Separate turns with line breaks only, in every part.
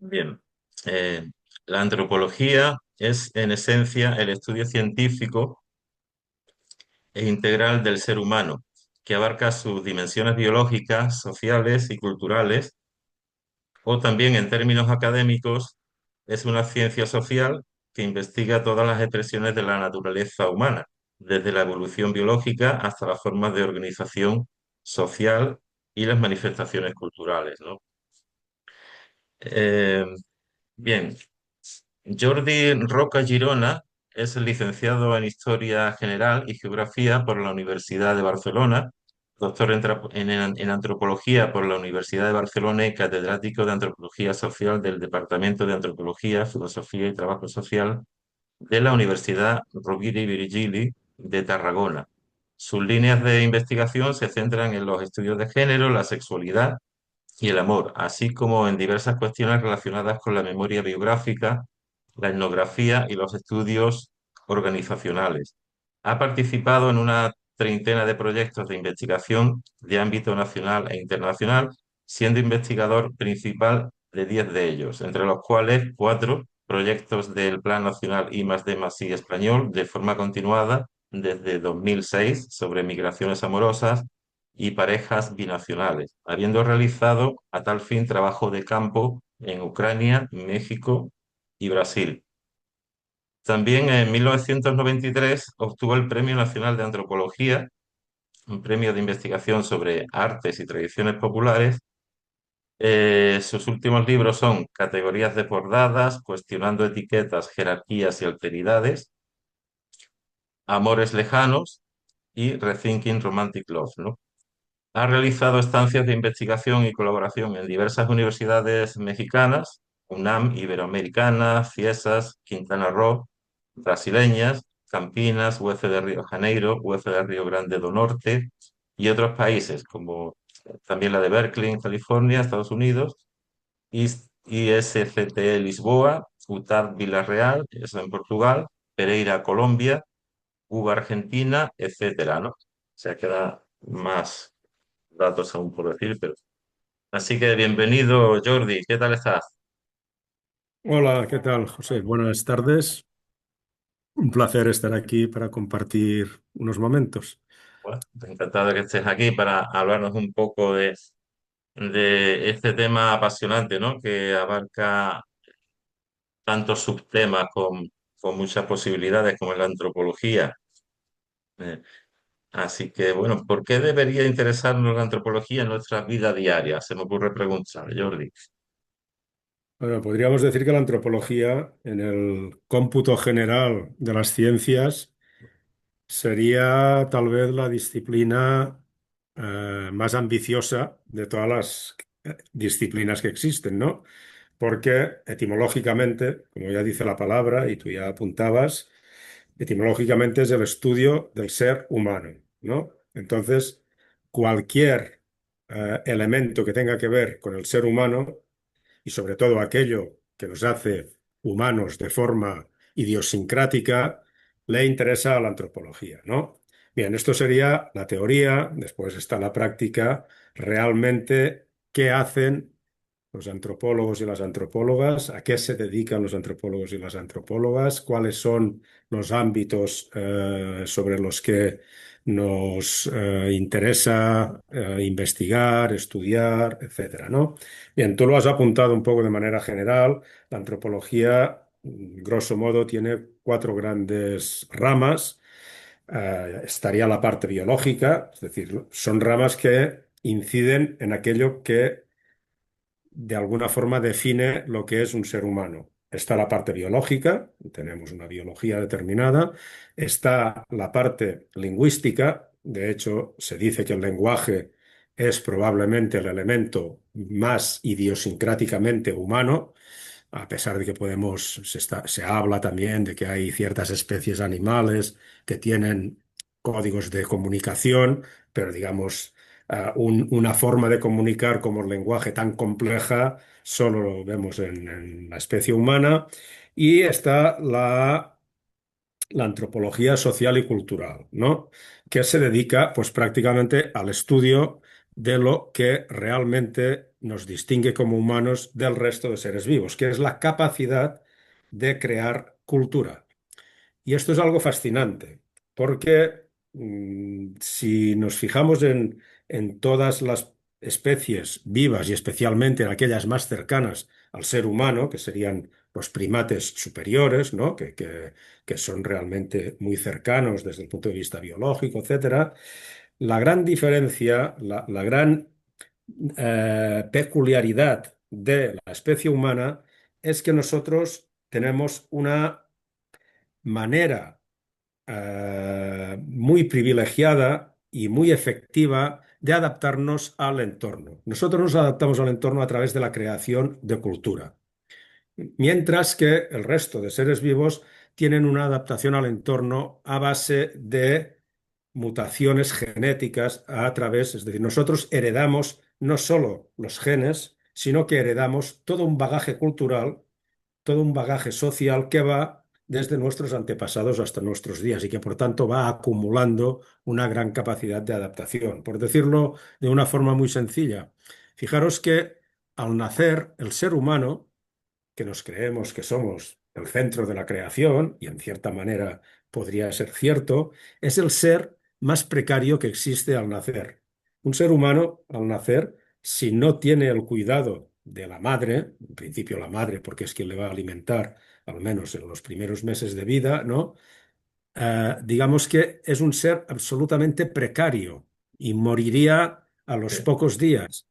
Bien, eh, la antropología es en esencia el estudio científico e integral del ser humano, que abarca sus dimensiones biológicas, sociales y culturales, o también en términos académicos, es una ciencia social que investiga todas las expresiones de la naturaleza humana, desde la evolución biológica hasta las formas de organización social y las manifestaciones culturales, ¿no? Eh, Bien, Jordi Roca Girona es licenciado en Historia General y Geografía por la Universidad de Barcelona, doctor en Antropología por la Universidad de Barcelona y catedrático de Antropología Social del Departamento de Antropología, Filosofía y Trabajo Social de la Universidad Rovira i Virgili de Tarragona. Sus líneas de investigación se centran en los estudios de género, la sexualidad y el amor, así como en diversas cuestiones relacionadas con la memoria biográfica, la etnografía y los estudios organizacionales. Ha participado en una treintena de proyectos de investigación de ámbito nacional e internacional, siendo investigador principal de 10 de ellos, entre los cuales 4 proyectos del Plan Nacional I+D+I español de forma continuada desde 2006 sobre migraciones amorosas y parejas binacionales, habiendo realizado a tal fin trabajo de campo en Ucrania, México y Brasil. También en 1993 obtuvo el Premio Nacional de Antropología, un premio de investigación sobre artes y tradiciones populares. Sus últimos libros son Categorías desbordadas, Cuestionando etiquetas, jerarquías y alteridades, Amores lejanos y Rethinking Romantic Love, ¿no? Ha realizado estancias de investigación y colaboración en diversas universidades mexicanas, UNAM, Iberoamericana, CIESAS, Quintana Roo, brasileñas, Campinas, UF de Río de Janeiro, UF de Río Grande do Norte y otros países, como también la de Berkeley en California, Estados Unidos, ISCT Lisboa, UTAD Villarreal, eso en Portugal, Pereira, Colombia, UBA Argentina, etcétera, ¿no? O sea, queda más datos aún por decir, pero... Así que bienvenido, Jordi. ¿Qué tal estás?
Hola, ¿qué tal, José? Buenas tardes. Un placer estar aquí para compartir unos momentos.
Bueno, encantado de que estés aquí para hablarnos un poco de este tema apasionante, ¿no? Que abarca tantos subtemas con muchas posibilidades como es la antropología. Eh, Así que, bueno, ¿por qué debería interesarnos la antropología en nuestra vida diaria? Se me ocurre preguntar, Jordi.
Bueno, podríamos decir que la antropología, en el cómputo general de las ciencias, sería tal vez la disciplina más ambiciosa de todas las disciplinas que existen, ¿no? Porque etimológicamente, como ya dice la palabra y tú ya apuntabas, etimológicamente es el estudio del ser humano, ¿no? Entonces, cualquier elemento que tenga que ver con el ser humano y sobre todo aquello que nos hace humanos de forma idiosincrática, le interesa a la antropología, ¿no? Bien, esto sería la teoría, después está la práctica, realmente qué hacen los antropólogos y las antropólogas, a qué se dedican los antropólogos y las antropólogas, cuáles son los ámbitos sobre los que nos interesa investigar, estudiar, etcétera, ¿no? Bien, tú lo has apuntado un poco de manera general. La antropología, grosso modo, tiene cuatro grandes ramas. Estaría la parte biológica, es decir, son ramas que inciden en aquello que de alguna forma define lo que es un ser humano. Está la parte biológica, tenemos una biología determinada, está la parte lingüística, de hecho se dice que el lenguaje es probablemente el elemento más idiosincráticamente humano, a pesar de que se habla también de que hay ciertas especies animales que tienen códigos de comunicación, pero digamos, una forma de comunicar como el lenguaje tan compleja solo lo vemos en la especie humana. Y está la antropología social y cultural, ¿no? Que se dedica pues prácticamente al estudio de lo que realmente nos distingue como humanos del resto de seres vivos, que es la capacidad de crear cultura. Y esto es algo fascinante, porque si nos fijamos en todas las especies vivas y especialmente en aquellas más cercanas al ser humano, que serían los primates superiores, ¿no? Que son realmente muy cercanos desde el punto de vista biológico, etcétera, la gran diferencia, la gran peculiaridad de la especie humana es que nosotros tenemos una manera muy privilegiada y muy efectiva de adaptarnos al entorno. Nosotros nos adaptamos al entorno a través de la creación de cultura, mientras que el resto de seres vivos tienen una adaptación al entorno a base de mutaciones genéticas a través, es decir, nosotros heredamos no solo los genes, sino que heredamos todo un bagaje cultural, todo un bagaje social que va desde nuestros antepasados hasta nuestros días y que por tanto va acumulando una gran capacidad de adaptación. Por decirlo de una forma muy sencilla, fijaros que al nacer el ser humano, que nos creemos que somos el centro de la creación, y en cierta manera podría ser cierto, es el ser más precario que existe al nacer. Un ser humano, al nacer, si no tiene el cuidado de la madre, en principio la madre, porque es quien le va a alimentar, al menos en los primeros meses de vida, ¿no? Digamos que es un ser absolutamente precario y moriría a los
Sí.
pocos días.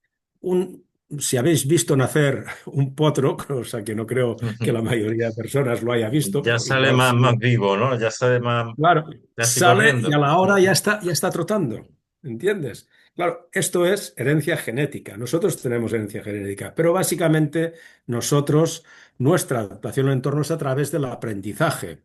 Si habéis visto nacer un potro, cosa que no creo que la mayoría de personas lo haya visto,
Ya
pero
sale
igual
más,
sí.
más vivo, ¿no? Ya sale más
Claro,
casi
sale y a
corriendo.
la hora ya está trotando, ¿entiendes? Claro, esto es herencia genética. Nosotros tenemos herencia genética, pero básicamente nosotros, nuestra adaptación al entorno es a través del aprendizaje.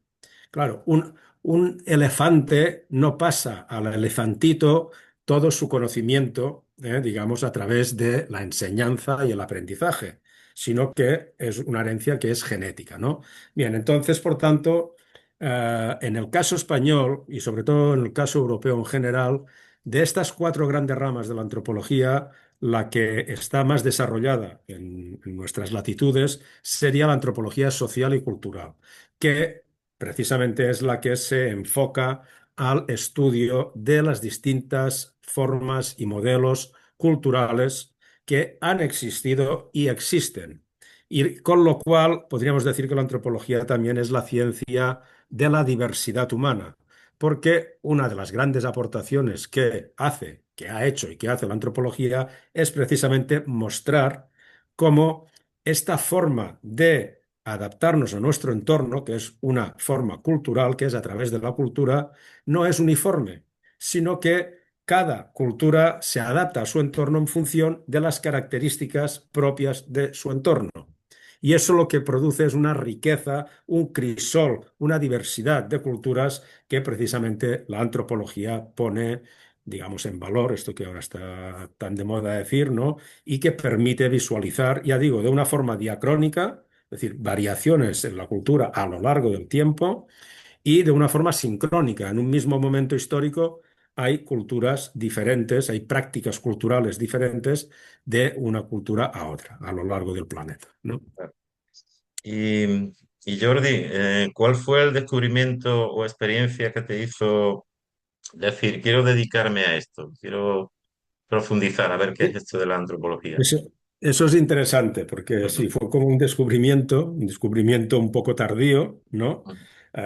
Claro, un elefante no pasa al elefantito todo su conocimiento, digamos, a través de la enseñanza y el aprendizaje, sino que es una herencia que es genética, ¿no? Bien, entonces, por tanto, en el caso español y sobre todo en el caso europeo en general, de estas cuatro grandes ramas de la antropología, la que está más desarrollada en nuestras latitudes sería la antropología social y cultural, que precisamente es la que se enfoca al estudio de las distintas formas y modelos culturales que han existido y existen. Y con lo cual podríamos decir que la antropología también es la ciencia de la diversidad humana, porque una de las grandes aportaciones que ha hecho y que hace la antropología es precisamente mostrar cómo esta forma de adaptarnos a nuestro entorno, que es una forma cultural, que es a través de la cultura, no es uniforme, sino que cada cultura se adapta a su entorno en función de las características propias de su entorno. Y eso lo que produce es una riqueza, un crisol, una diversidad de culturas que precisamente la antropología pone, digamos, en valor, esto que ahora está tan de moda decir, ¿no? Y que permite visualizar, ya digo, de una forma diacrónica, es decir, variaciones en la cultura a lo largo del tiempo y de una forma sincrónica. En un mismo momento histórico hay culturas diferentes, hay prácticas culturales diferentes de una cultura a otra a lo largo del planeta, ¿no?
Y, y Jordi, ¿cuál fue el descubrimiento o experiencia que te hizo decir, quiero dedicarme a esto, quiero profundizar, a ver qué es esto de la antropología?
Eso, eso es interesante porque
Ujú,
sí, fue como un descubrimiento un poco tardío, ¿no?
ujú.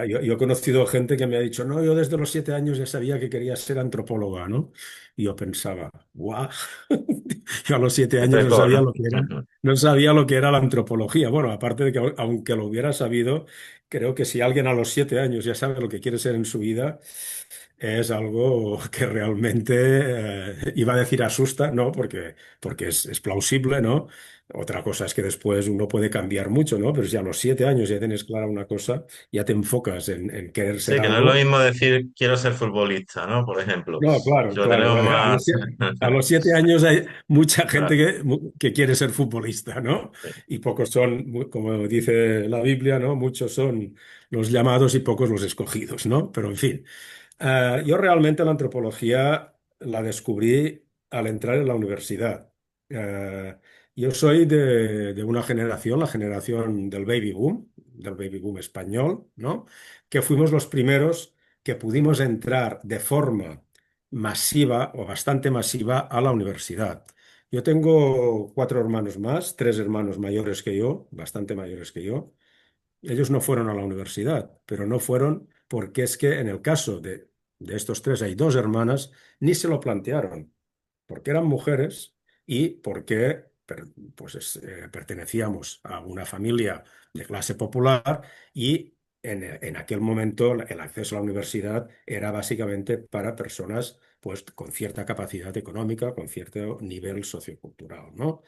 Yo he conocido gente que me ha dicho, no, yo desde los 7 años ya sabía que quería ser antropóloga, ¿no? Y yo pensaba, guau, yo a los siete
Qué
años no
precoz,
sabía
¿no?
lo que era,
Ujú.
no sabía lo que era la antropología. Bueno, aparte de que aunque lo hubiera sabido, creo que si alguien a los 7 años ya sabe lo que quiere ser en su vida, es algo que realmente, iba a decir asusta, ¿no? Porque es plausible, ¿no? Otra cosa es que después uno puede cambiar mucho, ¿no? Pero si a los 7 años ya tienes clara una cosa, ya te enfocas en querer ser
Sí, que no es lo
algo.
mismo decir quiero ser futbolista, ¿no? Por ejemplo,
No, claro,
lo
claro.
tenemos
Vale.
más...
A los 7 años hay mucha gente
Claro,
que quiere ser futbolista, ¿no?
sí.
Y pocos son, como dice la Biblia, ¿no? Muchos son los llamados y pocos los escogidos, ¿no? Pero en fin. Yo realmente la antropología la descubrí. al entrar en la universidad. Eh, yo soy de una generación, la generación del baby boom español, ¿no? Que fuimos los primeros que pudimos entrar de forma masiva o bastante masiva a la universidad. Yo tengo cuatro hermanos más, tres hermanos mayores que yo, bastante mayores que yo. Ellos no fueron a la universidad, pero no fueron porque es que en el caso de estos tres hay dos hermanas, ni se lo plantearon porque eran mujeres y porque pertenecíamos a una familia de clase popular y en aquel momento el acceso a la universidad era básicamente para personas pues, con cierta capacidad económica, con cierto nivel sociocultural, ¿no?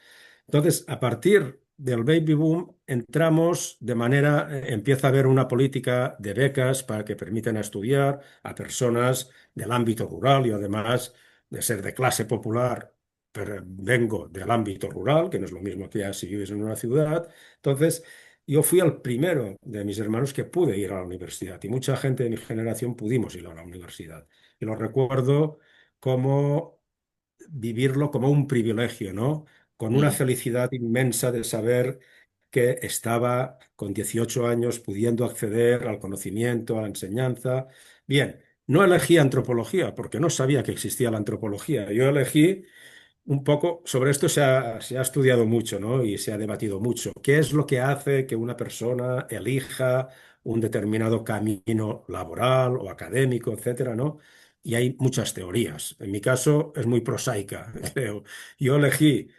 Entonces, a partir del baby boom, entramos de manera, empieza a haber una política de becas para que permitan estudiar a personas del ámbito rural y además de ser de clase popular, pero vengo del ámbito rural, que no es lo mismo que ya si vives en una ciudad. Entonces, yo fui el primero de mis hermanos que pude ir a la universidad y mucha gente de mi generación pudimos ir a la universidad. Y lo recuerdo como vivirlo como un privilegio, ¿no? Con una
Mm.
felicidad inmensa de saber que estaba con 18 años pudiendo acceder al conocimiento, a la enseñanza. Bien, no elegí antropología porque no sabía que existía la antropología. Yo elegí un poco, sobre esto se ha estudiado mucho, ¿no? Y se ha debatido mucho. ¿Qué es lo que hace que una persona elija un determinado camino laboral o académico, etcétera, ¿no? Y hay muchas teorías. En mi caso es muy prosaica, creo. Yo elegí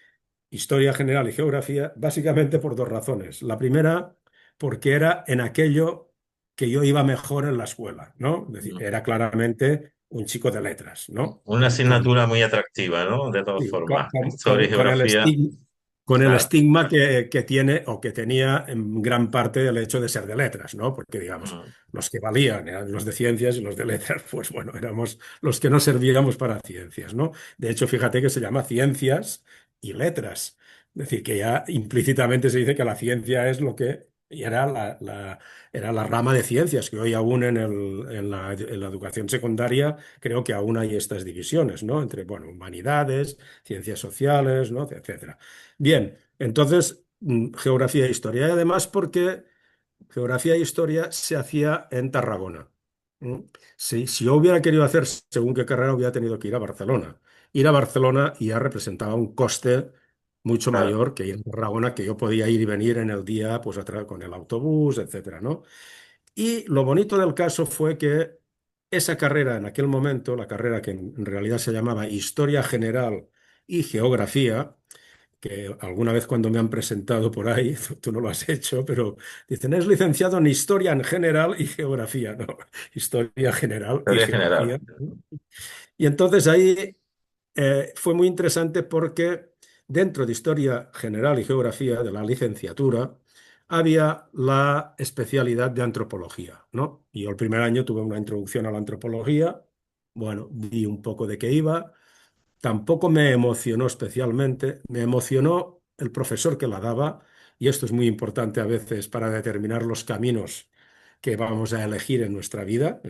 historia general y geografía básicamente por dos razones. La primera, porque era en aquello que yo iba mejor en la escuela, ¿no? Es decir,
Mm.
era claramente un chico de letras, ¿no?
Una
Con
asignatura muy atractiva, ¿no? De todas
Sí,
formas, historia y geografía,
con el
claro.
estigma que tiene o que tenía en gran parte el hecho de ser de letras, ¿no? Porque, digamos,
Mm.
los que valían eran los de ciencias y los de letras, pues bueno, éramos los que no servíamos para ciencias, ¿no? De hecho, fíjate que se llama ciencias y letras. Es decir, que ya implícitamente se dice que la ciencia es lo que y era la rama de ciencias, que hoy aún en la educación secundaria creo que aún hay estas divisiones, ¿no? Entre, bueno, humanidades, ciencias sociales, ¿no? Etcétera. Bien, entonces, geografía e historia. Y además porque geografía e historia se hacía en Tarragona. ¿Mm? Si yo hubiera querido hacer según qué carrera, hubiera tenido que ir a Barcelona. Ir a Barcelona ya representaba un coste mucho
Claro.
mayor que ir a Tarragona, que yo podía ir y venir en el día pues, con el autobús, etcétera, ¿no? Y lo bonito del caso fue que esa carrera en aquel momento, la carrera que en realidad se llamaba Historia General y Geografía, que alguna vez cuando me han presentado por ahí, tú no lo has hecho, pero dicen, es licenciado en Historia en General y Geografía, ¿no? Historia General y
Historia general.
Geografía. Y entonces ahí fue muy interesante porque dentro de Historia General y Geografía de la licenciatura había la especialidad de antropología, ¿no? Y yo el primer año tuve una introducción a la antropología, bueno, vi un poco de qué iba, tampoco me emocionó especialmente, me emocionó el profesor que la daba, y esto es muy importante a veces para determinar los caminos que vamos a elegir en nuestra vida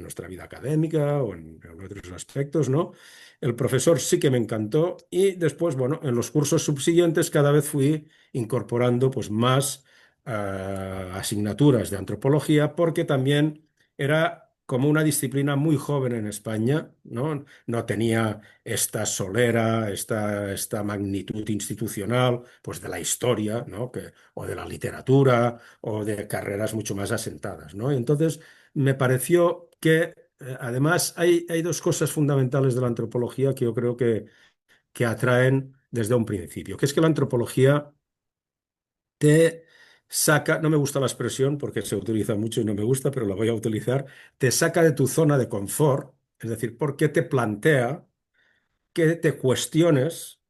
académica o en otros aspectos, ¿no? El profesor sí que me encantó y después, bueno, en los cursos subsiguientes cada vez fui incorporando pues más asignaturas de antropología porque también era como una disciplina muy joven en España, ¿no? No tenía esta solera, esta magnitud institucional, pues de la historia, ¿no? O de la literatura, o de carreras mucho más asentadas, ¿no? Y entonces me pareció que, además, hay dos cosas fundamentales de la antropología que yo creo que atraen desde un principio, que es que la antropología te saca, no me gusta la expresión porque se utiliza mucho y no me gusta, pero la voy a utilizar, te saca de tu zona de confort, es decir, porque te plantea que te cuestiones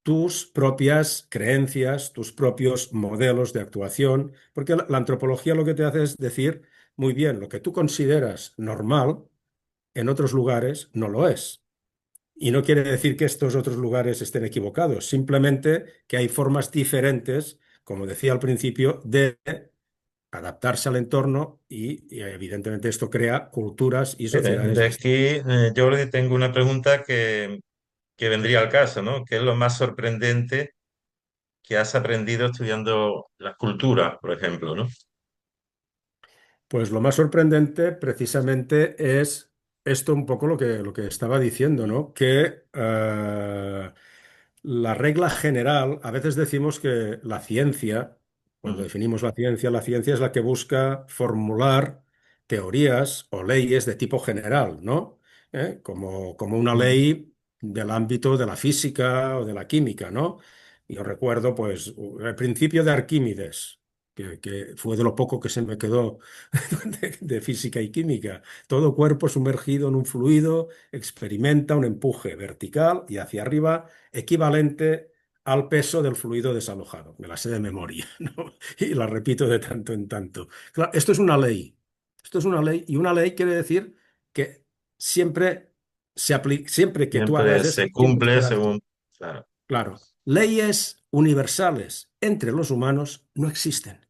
tus propias creencias, tus propios modelos de actuación, porque la antropología lo que te hace es decir, muy bien, lo que tú consideras normal en otros lugares no lo es. Y no quiere decir que estos otros lugares estén equivocados, simplemente que hay formas diferentes, como decía al principio, de adaptarse al entorno y evidentemente esto crea culturas y
De
sociedades
aquí,
distintas.
Jordi, tengo una pregunta que que vendría al caso, ¿no? ¿Qué es lo más sorprendente que has aprendido estudiando la cultura, por ejemplo, ¿no?
Pues lo más sorprendente precisamente es esto un poco lo que estaba diciendo, ¿no? Que la regla general, a veces decimos que la ciencia, cuando
Mm,
definimos la ciencia es la que busca formular teorías o leyes de tipo general, ¿no? Como una
mm.
ley del ámbito de la física o de la química, ¿no? Yo recuerdo, pues, el principio de Arquímedes, que fue de lo poco que se me quedó de física y química. Todo cuerpo sumergido en un fluido experimenta un empuje vertical y hacia arriba equivalente al peso del fluido desalojado. Me la sé de memoria, ¿no? Y la repito de tanto en tanto. Claro, esto es una ley. Esto es una ley y una ley quiere decir que siempre siempre que tú
Siempre
hagas esto,
se
siempre
cumple
será así.
según... Claro.
Claro, leyes universales entre los humanos no existen.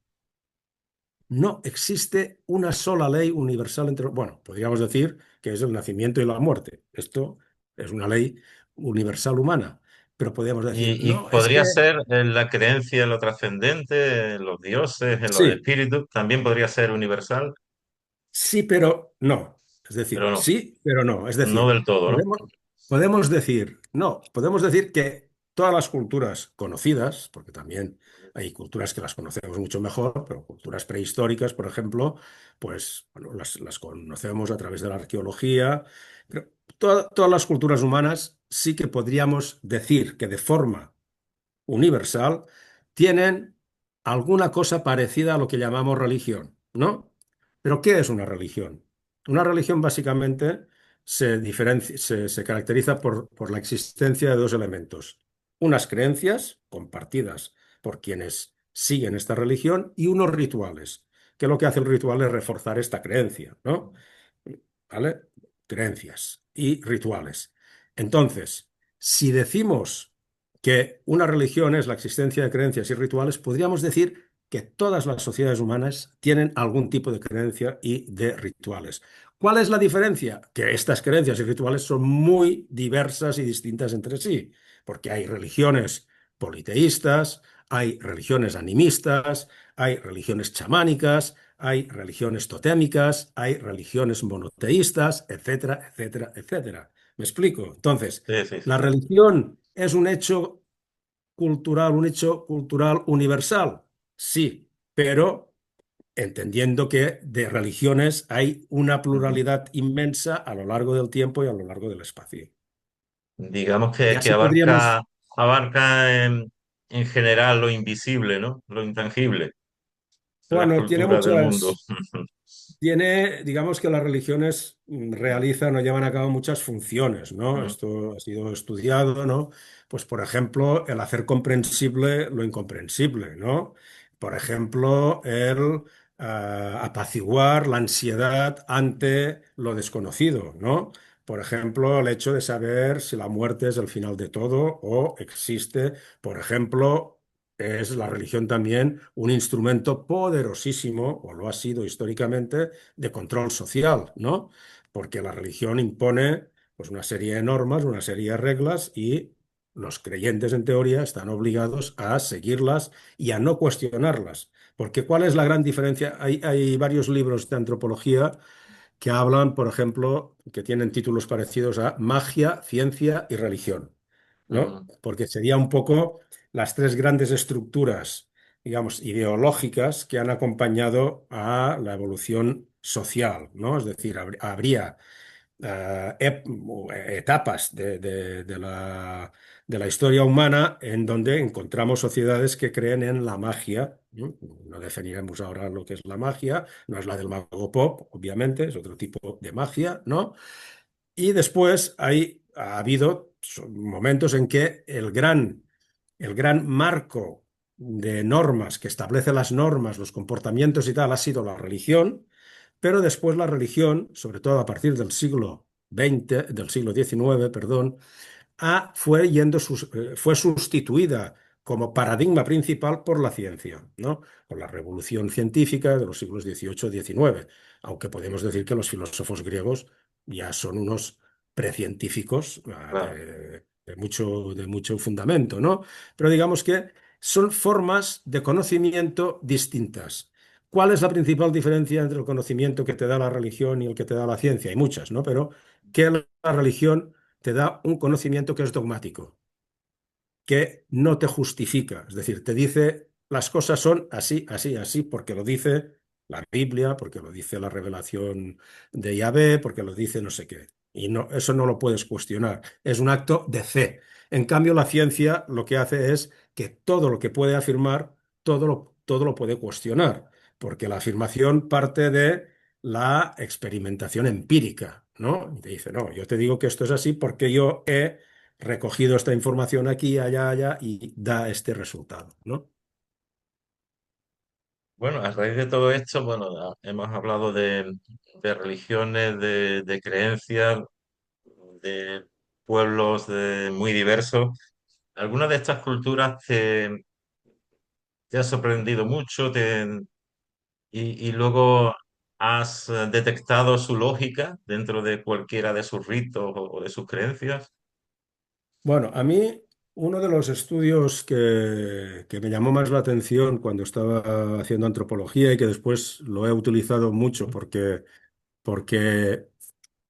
No existe una sola ley universal entre... Bueno, podríamos decir que es el nacimiento y la muerte. Esto es una ley universal humana. Pero podríamos decir,
Y
no, es que
podría ser la creencia en lo trascendente, en los dioses, en los
sí,
espíritus, también podría ser universal,
sí, pero no. Es
pero
decir,
no,
sí, pero no. Es
no
decir,
del todo, ¿no?
podemos decir, no, podemos decir que todas las culturas conocidas, porque también hay culturas que las conocemos mucho mejor, pero culturas prehistóricas, por ejemplo, pues bueno, las conocemos a través de la arqueología, pero todas las culturas humanas sí que podríamos decir que de forma universal, tienen alguna cosa parecida a lo que llamamos religión, ¿no? Pero ¿qué es una religión? Una religión básicamente se caracteriza por la existencia de dos elementos. Unas creencias compartidas por quienes siguen esta religión y unos rituales, que lo que hace el ritual es reforzar esta creencia, ¿no? ¿Vale? Creencias y rituales. Entonces, si decimos que una religión es la existencia de creencias y rituales, podríamos decir que todas las sociedades humanas tienen algún tipo de creencia y de rituales. ¿Cuál es la diferencia? Que estas creencias y rituales son muy diversas y distintas entre sí, porque hay religiones politeístas, hay religiones animistas, hay religiones chamánicas, hay religiones totémicas, hay religiones monoteístas, etcétera, etcétera, etcétera. ¿Me explico? Entonces,
Sí, sí,
la
sí.
religión es un hecho cultural universal, sí, pero entendiendo que de religiones hay una
Ujú.
pluralidad inmensa a lo largo del tiempo y a lo largo del espacio.
Digamos
Y
que
así podríamos,
abarca en general lo invisible, ¿no? Lo intangible de las
bueno,
culturas del mundo.
digamos que las religiones realizan o llevan a cabo muchas funciones, ¿no?
Ujú.
Esto ha sido estudiado, ¿no? Pues, por ejemplo, el hacer comprensible lo incomprensible, ¿no? Por ejemplo, el apaciguar la ansiedad ante lo desconocido, ¿no? Por ejemplo, el hecho de saber si la muerte es el final de todo o existe, por ejemplo, es la religión también un instrumento poderosísimo, o lo ha sido históricamente, de control social, ¿no? Porque la religión impone pues, una serie de normas, una serie de reglas y los creyentes, en teoría, están obligados a seguirlas y a no cuestionarlas. Porque ¿cuál es la gran diferencia? Hay varios libros de antropología que hablan, por ejemplo, que tienen títulos parecidos a magia, ciencia y religión, ¿no?
Ujú.
Porque sería un poco las tres grandes estructuras, digamos, ideológicas que han acompañado a la evolución social, ¿no? Es decir, habría etapas de la historia humana en donde encontramos sociedades que creen en la magia. No, no definiremos ahora lo que es la magia, no es la del mago pop, obviamente, es otro tipo de magia, ¿no? Y después ha habido momentos en que el gran marco de normas que establece las normas, los comportamientos y tal, ha sido la religión, pero después la religión, sobre todo a partir del siglo XX, del siglo XIX, perdón, fue sustituida como paradigma principal por la ciencia, ¿no? Con la revolución científica de los siglos XVIII-XIX, aunque podemos decir que los filósofos griegos ya son unos precientíficos
Claro.
de mucho fundamento, ¿no? Pero digamos que son formas de conocimiento distintas. ¿Cuál es la principal diferencia entre el conocimiento que te da la religión y el que te da la ciencia? Hay muchas, ¿no? Pero que la religión te da un conocimiento que es dogmático, que no te justifica. Es decir, te dice las cosas son así, así, así, porque lo dice la Biblia, porque lo dice la revelación de Yahvé, porque lo dice no sé qué. Y no, eso no lo puedes cuestionar. Es un acto de fe. En cambio, la ciencia lo que hace es que todo lo que puede afirmar, todo lo puede cuestionar, porque la afirmación parte de la experimentación empírica, ¿no? Y te dice, no, yo te digo que esto es así porque yo he recogido esta información aquí, allá, allá y da este resultado, ¿no?
Bueno, a raíz de todo esto, bueno, hemos hablado de religiones, de creencias, de pueblos muy diversos. ¿Alguna de estas culturas te ha sorprendido mucho y luego has detectado su lógica dentro de cualquiera de sus ritos o de sus creencias?
Bueno, a mí uno de los estudios que me llamó más la atención cuando estaba haciendo antropología y que después lo he utilizado mucho porque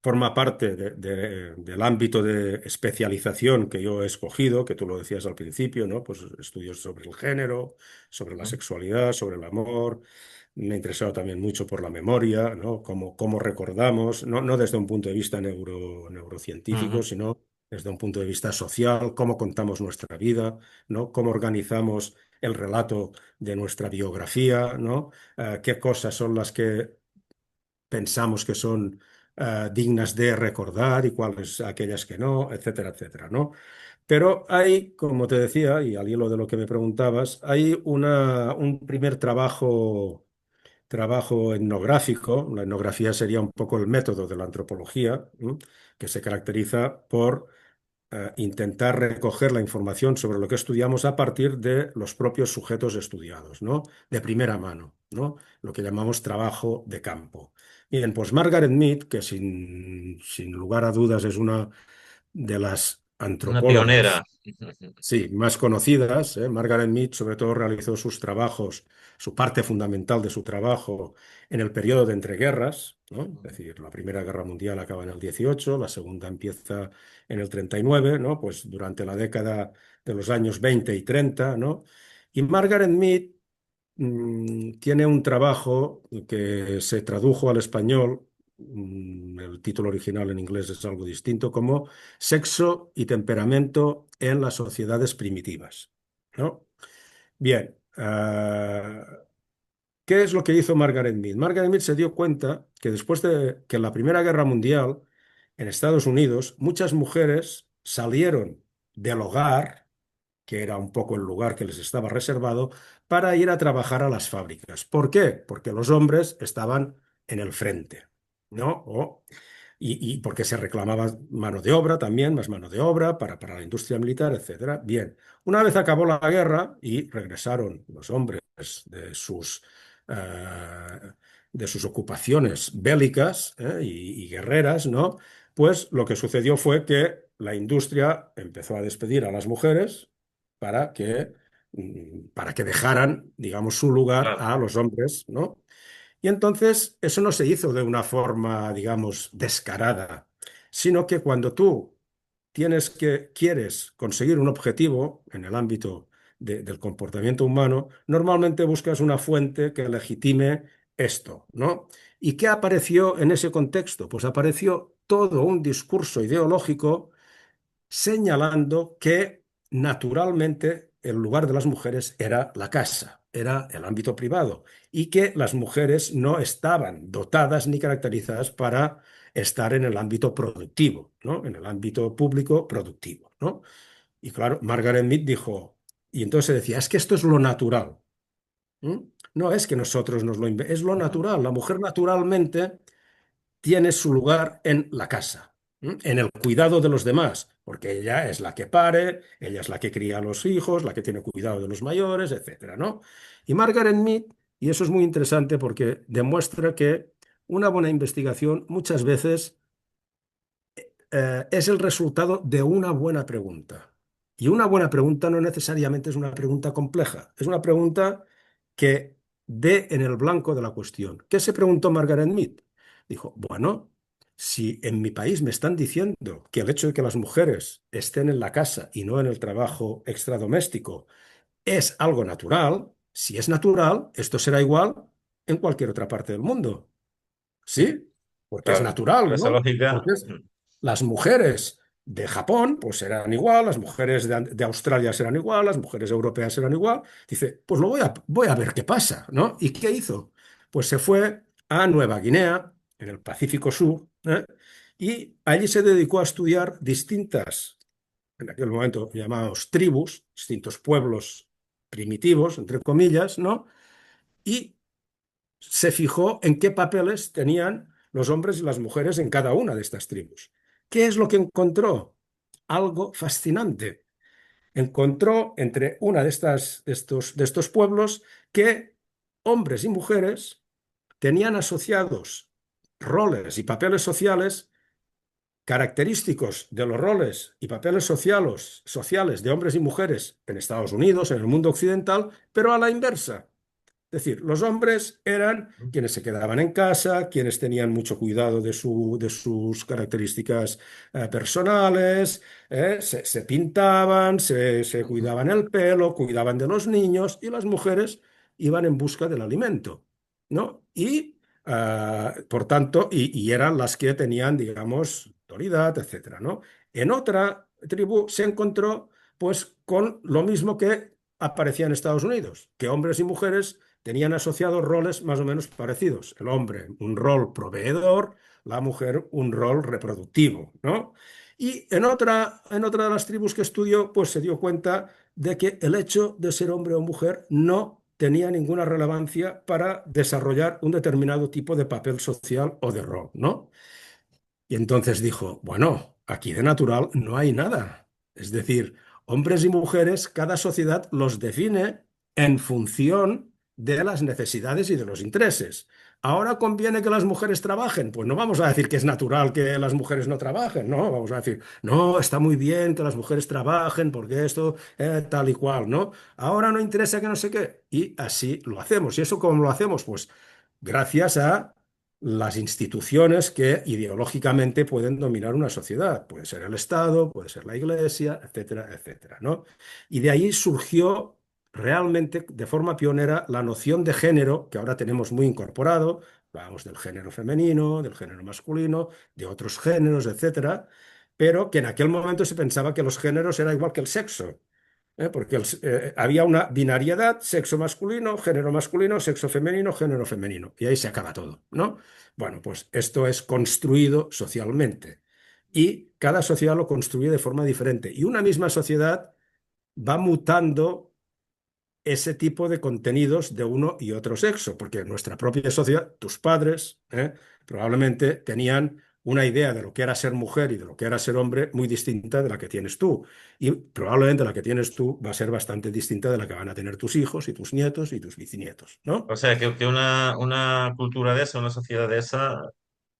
forma parte del ámbito de especialización que yo he escogido, que tú lo decías al principio, ¿no? Pues estudios sobre el género, sobre la
Ujú,
sexualidad, sobre el amor. Me he interesado también mucho por la memoria, ¿no? Cómo recordamos, no desde un punto de vista neurocientífico,
ujú.
sino desde un punto de vista social, cómo contamos nuestra vida, ¿no? Cómo organizamos el relato de nuestra biografía, ¿no? Qué cosas son las que pensamos que son dignas de recordar y cuáles aquellas que no, etcétera, etcétera, ¿no? Pero hay, como te decía, y al hilo de lo que me preguntabas, hay un primer trabajo etnográfico. La etnografía sería un poco el método de la antropología, ¿m? Que se caracteriza por intentar recoger la información sobre lo que estudiamos a partir de los propios sujetos estudiados, ¿no? De primera mano, ¿no? Lo que llamamos trabajo de campo. Bien, pues Margaret Mead, que sin lugar a dudas es una de las
Una pionera.
antropólogas, sí, más conocidas, ¿eh? Margaret Mead sobre todo realizó sus trabajos, su parte fundamental de su trabajo en el periodo de entreguerras, ¿no? Es decir, la Primera Guerra Mundial acaba en el 18, la Segunda empieza en el 39, ¿no? Pues durante la década de los años 20 y 30, ¿no? Y Margaret Mead tiene un trabajo que se tradujo al español, el título original en inglés es algo distinto, como Sexo y temperamento en las sociedades primitivas, ¿no? Bien, ¿qué es lo que hizo Margaret Mead? Margaret Mead se dio cuenta que después de que en la Primera Guerra Mundial, en Estados Unidos, muchas mujeres salieron del hogar, que era un poco el lugar que les estaba reservado, para ir a trabajar a las fábricas. ¿Por qué? Porque los hombres estaban en el frente, ¿no? Y porque se reclamaba mano de obra también, más mano de obra para la industria militar, etcétera. Bien, una vez acabó la guerra y regresaron los hombres de eh, de sus ocupaciones bélicas, y guerreras, ¿no? Pues lo que sucedió fue que la industria empezó a despedir a las mujeres para que dejaran, digamos, su lugar
Claro,
a los hombres, ¿no? Y entonces eso no se hizo de una forma, digamos, descarada, sino que cuando tú quieres conseguir un objetivo en el ámbito del comportamiento humano, normalmente buscas una fuente que legitime esto, ¿no? ¿Y qué apareció en ese contexto? Pues apareció todo un discurso ideológico señalando que naturalmente el lugar de las mujeres era la casa, era el ámbito privado, y que las mujeres no estaban dotadas ni caracterizadas para estar en el ámbito productivo, ¿no? En el ámbito público productivo, ¿no? Y claro, Margaret Mead dijo, y entonces decía, es que esto es lo natural. ¿M? No es que nosotros nos lo es lo
ujú,
natural. La mujer naturalmente tiene su lugar en la casa, en el cuidado de los demás, porque ella es la que pare, ella es la que cría a los hijos, la que tiene cuidado de los mayores, etcétera, ¿no? Y Margaret Mead, y eso es muy interesante porque demuestra que una buena investigación muchas veces es el resultado de una buena pregunta. Y una buena pregunta no necesariamente es una pregunta compleja, es una pregunta que dé en el blanco de la cuestión. ¿Qué se preguntó Margaret Mead? Dijo, bueno, si en mi país me están diciendo que el hecho de que las mujeres estén en la casa y no en el trabajo extradoméstico es algo natural, si es natural, esto será igual en cualquier otra parte del mundo.
Sí,
Sí, porque es
claro.
natural,
Por esa
¿no?
lógica,
Porque las mujeres de Japón pues serán igual, las mujeres de Australia serán igual, las mujeres europeas serán igual. Dice, pues voy a ver qué pasa, ¿no? ¿Y qué hizo? Pues se fue a Nueva Guinea, en el Pacífico Sur, ¿eh? Y allí se dedicó a estudiar distintas, en aquel momento llamados tribus, distintos pueblos primitivos, entre comillas, ¿no? Y se fijó en qué papeles tenían los hombres y las mujeres en cada una de estas tribus. ¿Qué es lo que encontró? Algo fascinante. Encontró entre una de estos pueblos que hombres y mujeres tenían asociados roles y papeles sociales característicos de los roles y papeles sociales de hombres y mujeres en Estados Unidos, en el mundo occidental, pero a la inversa. Es decir, los hombres eran quienes se quedaban en casa, quienes tenían mucho cuidado de sus características personales, se pintaban, se cuidaban el pelo, cuidaban de los niños y las mujeres iban en busca del alimento, ¿no? Y, por tanto, y eran las que tenían, digamos, autoridad, etcétera, ¿no? En otra tribu se encontró, pues, con lo mismo que aparecía en Estados Unidos, que hombres y mujeres tenían asociados roles más o menos parecidos. El hombre, un rol proveedor, la mujer, un rol reproductivo, ¿no? Y en otra de las tribus que estudió, pues se dio cuenta de que el hecho de ser hombre o mujer no tenía ninguna relevancia para desarrollar un determinado tipo de papel social o de rol, ¿no? Y entonces dijo, bueno, aquí de natural no hay nada. Es decir, hombres y mujeres, cada sociedad los define en función de las necesidades y de los intereses. Ahora conviene que las mujeres trabajen. Pues no vamos a decir que es natural que las mujeres no trabajen, no, vamos a decir, no, está muy bien que las mujeres trabajen porque esto tal y cual, ¿no? Ahora no interesa que no sé qué. Y así lo hacemos. ¿Y eso cómo lo hacemos? Pues gracias a las instituciones que ideológicamente pueden dominar una sociedad. Puede ser el Estado, puede ser la Iglesia, etcétera, etcétera, ¿no? Y de ahí surgió realmente de forma pionera la noción de género, que ahora tenemos muy incorporado. Hablamos del género femenino, del género masculino, de otros géneros, etcétera, pero que en aquel momento se pensaba que los géneros era igual que el sexo. Porque había una binariedad, sexo masculino, sexo femenino, género femenino, y ahí se acaba todo, ¿no? Bueno, pues esto es construido socialmente y cada sociedad lo construye de forma diferente y una misma sociedad va mutando ese tipo de contenidos de uno y otro sexo, porque en nuestra propia sociedad, tus padres, probablemente tenían una idea de lo que era ser mujer y de lo que era ser hombre muy distinta de la que tienes tú. Y probablemente la que tienes tú va a ser bastante distinta de la que van a tener tus hijos y tus nietos y tus bisnietos, ¿no?
o sea, que una cultura de esa, una sociedad de esa,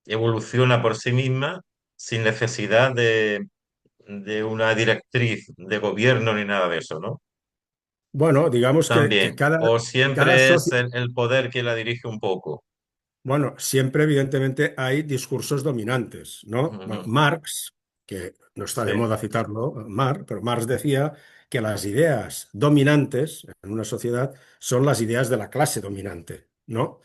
evoluciona por sí misma sin necesidad de una directriz de gobierno ni nada de eso, ¿no?
Bueno, digamos que
También. O
cada
siempre es
sociedad.
el poder quien la dirige un poco.
Bueno, siempre evidentemente hay discursos dominantes, ¿no? Bueno,
Ujú.
Marx, que no está de
Sí.
moda citarlo, Marx, pero Marx decía que las ideas dominantes en una sociedad son las ideas de la clase dominante, ¿no?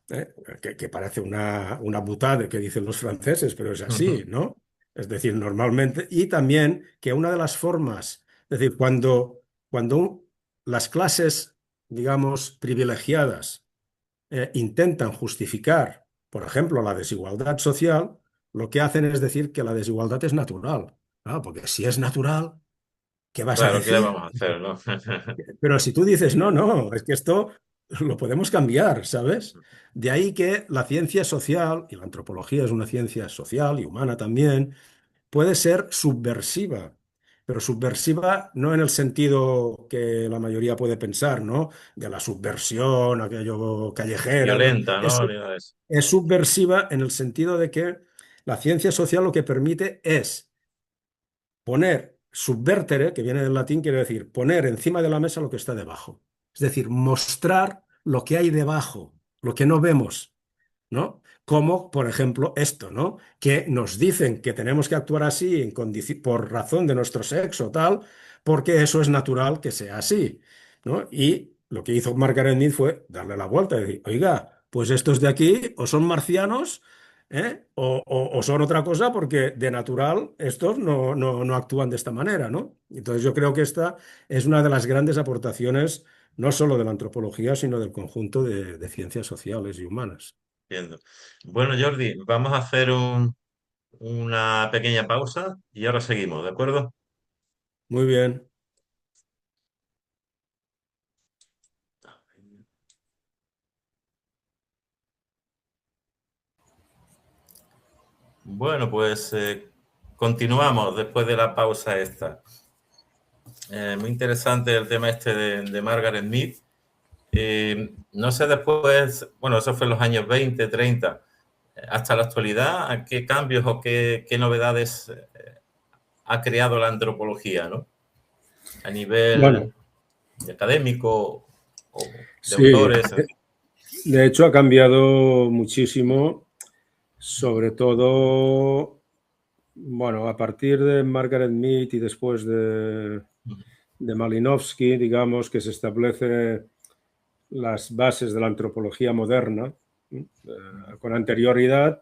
¿Eh? Que parece una boutade que dicen los franceses, pero es así, ¿no? Es decir, normalmente, y también que una de las formas, es decir, cuando las clases, digamos, privilegiadas, intentan justificar, por ejemplo, la desigualdad social, lo que hacen es decir que la desigualdad es natural. Ah, porque si es natural, ¿qué vas a
Claro, ¿qué le
decir?
vamos a hacer, no?
Pero si tú dices, no, no, es que esto lo podemos cambiar, ¿sabes? De ahí que la ciencia social, y la antropología es una ciencia social y humana también, puede ser subversiva, pero subversiva no en el sentido que la mayoría puede pensar, ¿no? De la subversión, aquello callejera,
Violenta,
es,
¿no? Ni nada de eso.
es subversiva en el sentido de que La ciencia social lo que permite es poner, subvertere, que viene del latín, quiere decir poner encima de la mesa lo que está debajo. Es decir, mostrar lo que hay debajo, lo que no vemos, ¿no? Como, por ejemplo, esto, ¿no? Que nos dicen que tenemos que actuar así por razón de nuestro sexo, tal, porque eso es natural que sea así, ¿no? Y lo que hizo Margaret Mead fue darle la vuelta y decir, oiga, pues estos de aquí o son marcianos, ¿eh? O son otra cosa porque de natural estos no actúan de esta manera, ¿no? Entonces yo creo que esta es una de las grandes aportaciones no solo de la antropología, sino del conjunto de ciencias sociales y humanas.
Entiendo. Bueno, Jordi, vamos a hacer una pequeña pausa y ahora seguimos, ¿de acuerdo?
Muy bien.
Bueno, pues continuamos después de la pausa esta. Muy interesante el tema este de Margaret Mead. No sé después, bueno, eso fue en los años 20, 30, hasta la actualidad, ¿a qué cambios o qué novedades ha creado la antropología, ¿no? A nivel
Bueno,
académico o de
sí,
autores.
de hecho ha cambiado muchísimo, sobre todo, bueno, a partir de Margaret Mead y después de Malinowski, digamos, que se establece las bases de la antropología moderna. Con anterioridad,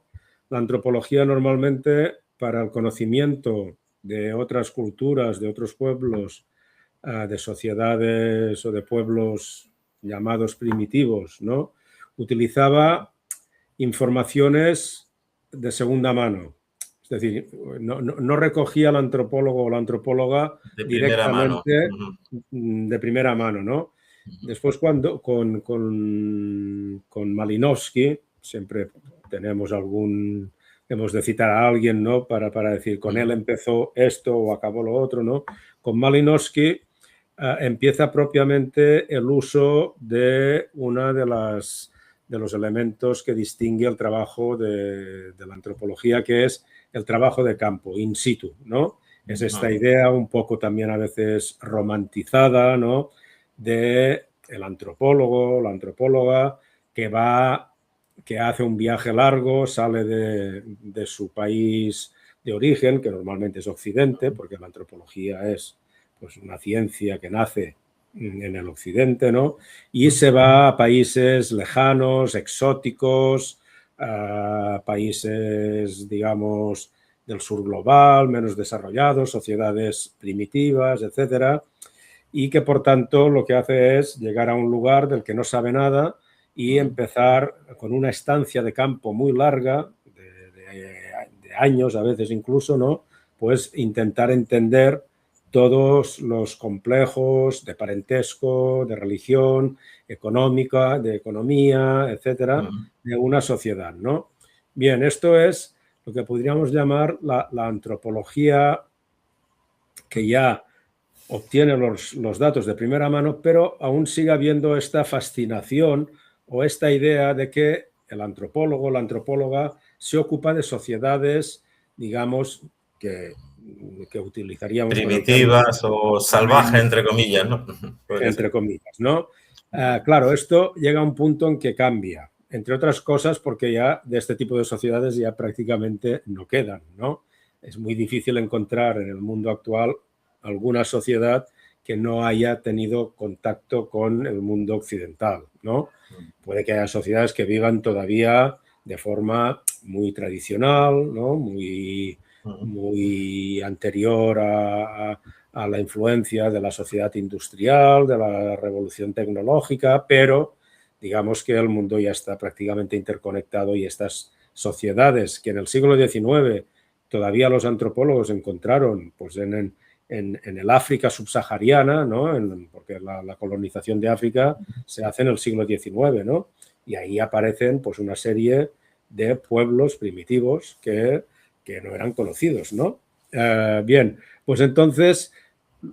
la antropología normalmente para el conocimiento de otras culturas, de otros pueblos, de sociedades o de pueblos llamados primitivos, ¿no? Utilizaba informaciones de segunda mano. Es decir, no recogía el antropólogo o la antropóloga
De primera mano.
directamente de primera mano, ¿no? Después, cuando con Malinowski, siempre tenemos hemos de citar a alguien, ¿no? Para decir, con él empezó esto o acabó lo otro, ¿no? Con Malinowski empieza propiamente el uso de una de los elementos que distingue el trabajo de la antropología, que es el trabajo de campo, in situ, ¿no? Es esta idea un poco también a veces romantizada, ¿no? De el antropólogo, la antropóloga, que hace un viaje largo, sale de su país de origen, que normalmente es Occidente, porque la antropología es pues, una ciencia que nace en el Occidente, ¿no? Y se va a países lejanos, exóticos, a países, digamos, del sur global, menos desarrollados, sociedades primitivas, etcétera, y que por tanto lo que hace es llegar a un lugar del que no sabe nada y empezar con una estancia de campo muy larga, de años a veces incluso, ¿no? Pues intentar entender todos los complejos de parentesco, de religión, económica, de economía, etcétera, de una sociedad, ¿no? Bien, esto es lo que podríamos llamar la antropología que ya obtiene los datos de primera mano, pero aún sigue habiendo esta fascinación o esta idea de que el antropólogo o la antropóloga se ocupa de sociedades, digamos, que utilizaríamos con el término
Primitivas o salvajes, entre comillas, ¿no? Podría
entre
ser.
comillas, ¿no? Claro, esto llega a un punto en que cambia, entre otras cosas porque ya de este tipo de sociedades ya prácticamente no quedan, ¿no? Es muy difícil encontrar en el mundo actual alguna sociedad que no haya tenido contacto con el mundo occidental, ¿no? Puede que haya sociedades que vivan todavía de forma muy tradicional, ¿no? Muy anterior a la influencia de la sociedad industrial, de la revolución tecnológica, pero digamos que el mundo ya está prácticamente interconectado y estas sociedades que en el siglo XIX todavía los antropólogos encontraron pues en el África subsahariana, ¿no? Porque la colonización de África se hace en el siglo XIX, ¿no? Y ahí aparecen pues una serie de pueblos primitivos que no eran conocidos, ¿no? Bien, pues entonces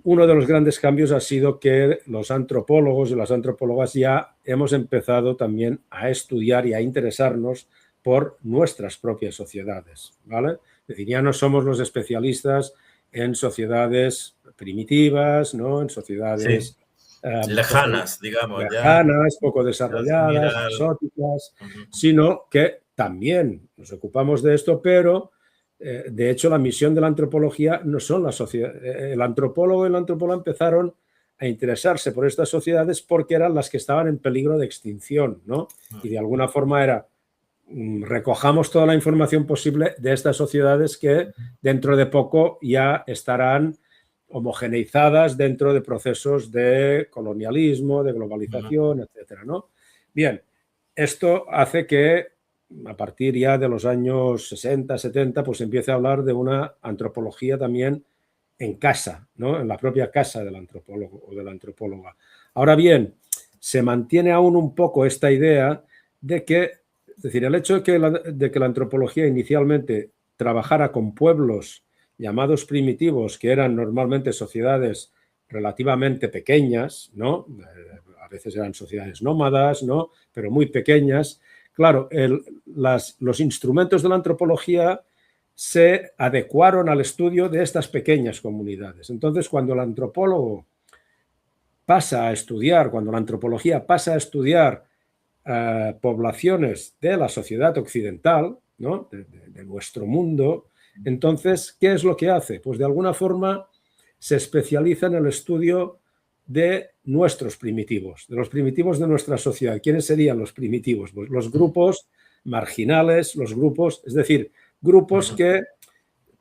uno de los grandes cambios ha sido que los antropólogos y las antropólogas ya hemos empezado también a estudiar y a interesarnos por nuestras propias sociedades, ¿vale? Es decir, ya no somos los especialistas en sociedades primitivas, ¿no? En
Sí,
sociedades poco
lejanas, digamos, ya,
lejanas, poco
ya se
desarrolladas,
mira
exóticas,
ujú,
sino que también nos ocupamos de esto, pero de hecho la misión de la antropología no son las sociedades. El antropólogo y la antropóloga empezaron a interesarse por estas sociedades porque eran las que estaban en peligro de extinción, ¿no? Y de alguna forma era recojamos toda la información posible de estas sociedades que dentro de poco ya estarán homogeneizadas dentro de procesos de colonialismo, de
ujú,
globalización, etcétera, ¿no? Bien, esto hace que a partir ya de los años 60, 70, pues empiece a hablar de una antropología también en casa, ¿no? En la propia casa del antropólogo o de la antropóloga. Ahora bien, se mantiene aún un poco esta idea de que, es decir, el hecho de que la antropología inicialmente trabajara con pueblos llamados primitivos, que eran normalmente sociedades relativamente pequeñas, ¿no? A veces eran sociedades nómadas, ¿no? Pero muy pequeñas. Claro, los instrumentos de la antropología se adecuaron al estudio de estas pequeñas comunidades. Entonces, cuando el antropólogo pasa a estudiar, cuando la antropología pasa a estudiar poblaciones de la sociedad occidental, ¿no? De nuestro mundo, entonces, ¿qué es lo que hace? Pues de alguna forma se especializa en el estudio de nuestros primitivos, de los primitivos de nuestra sociedad. ¿Quiénes serían los primitivos? Pues los grupos marginales, los grupos, es decir, grupos
ujú,
que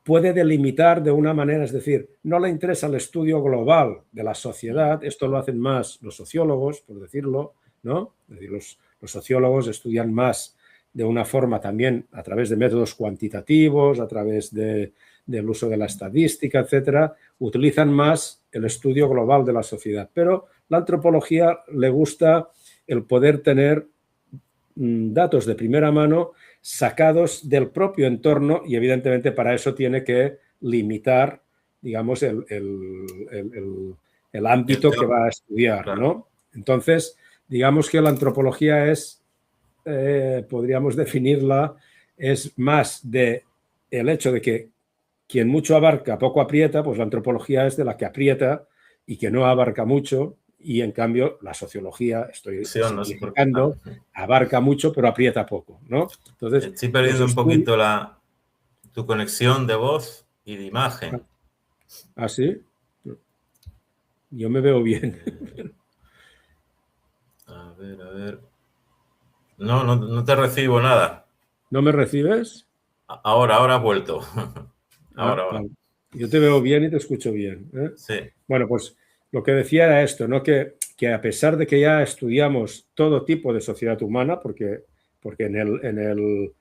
puede delimitar de una manera, es decir, no le interesa el estudio global de la sociedad, esto lo hacen más los sociólogos, por decirlo, ¿no? Es decir, los sociólogos estudian más de una forma también a través de métodos cuantitativos, a través del uso de la estadística, etcétera, utilizan más el estudio global de la sociedad. Pero la antropología le gusta el poder tener datos de primera mano sacados del propio entorno y evidentemente para eso tiene que limitar, digamos, el
el
ámbito que
campo,
va a estudiar,
claro.
¿no? Entonces, digamos que la antropología es, podríamos definirla, es más de el hecho de que quien mucho abarca, poco aprieta, pues la antropología es de la que aprieta y que no abarca mucho, y en cambio la sociología, estoy
Sí o no sé por qué.
simplificando, abarca mucho pero aprieta poco, ¿no? Entonces,
Estoy
los
perdiendo un
estudios...
poquito tu conexión de voz y de imagen.
¿Así? Yo me veo bien.
Eh, a ver, a ver. No, no, no te recibo nada.
¿No me recibes?
Ahora has vuelto.
Ah,
Ahora.
vale. Yo te veo bien y te escucho bien, ¿eh?
Sí.
Bueno, pues lo que decía era esto, ¿no? Que a pesar de que ya estudiamos todo tipo de sociedad humana, porque en el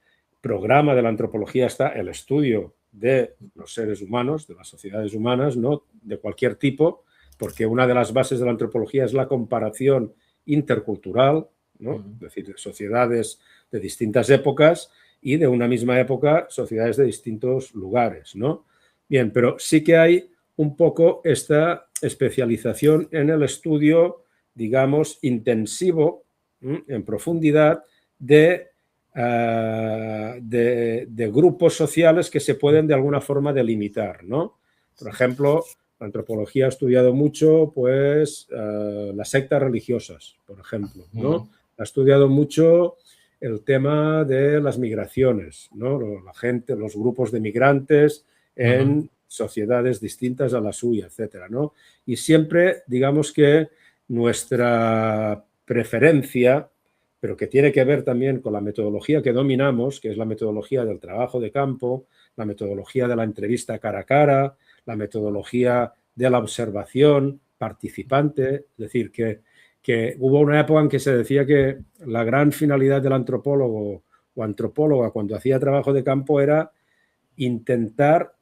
programa de la antropología está el estudio de los seres humanos, de las sociedades humanas, ¿no? De cualquier tipo, porque una de las bases de la antropología es la comparación intercultural, ¿no?
Ujú.
Es decir, de sociedades de distintas épocas y de una misma época sociedades de distintos lugares, ¿no? Bien, pero sí que hay un poco esta especialización en el estudio, digamos, intensivo, en profundidad, de grupos sociales que se pueden de alguna forma delimitar, ¿no? Por ejemplo, la antropología ha estudiado mucho, pues, las sectas religiosas, por ejemplo, ¿no?
Ujú,
Ha estudiado mucho el tema de las migraciones, ¿no? La gente, los grupos de migrantes
ujú,
en sociedades distintas a la suya, etcétera, ¿no? Y siempre, digamos que nuestra preferencia, pero que tiene que ver también con la metodología que dominamos, que es la metodología del trabajo de campo, la metodología de la entrevista cara a cara, la metodología de la observación participante, es decir, que hubo una época en que se decía que la gran finalidad del antropólogo o antropóloga cuando hacía trabajo de campo era intentar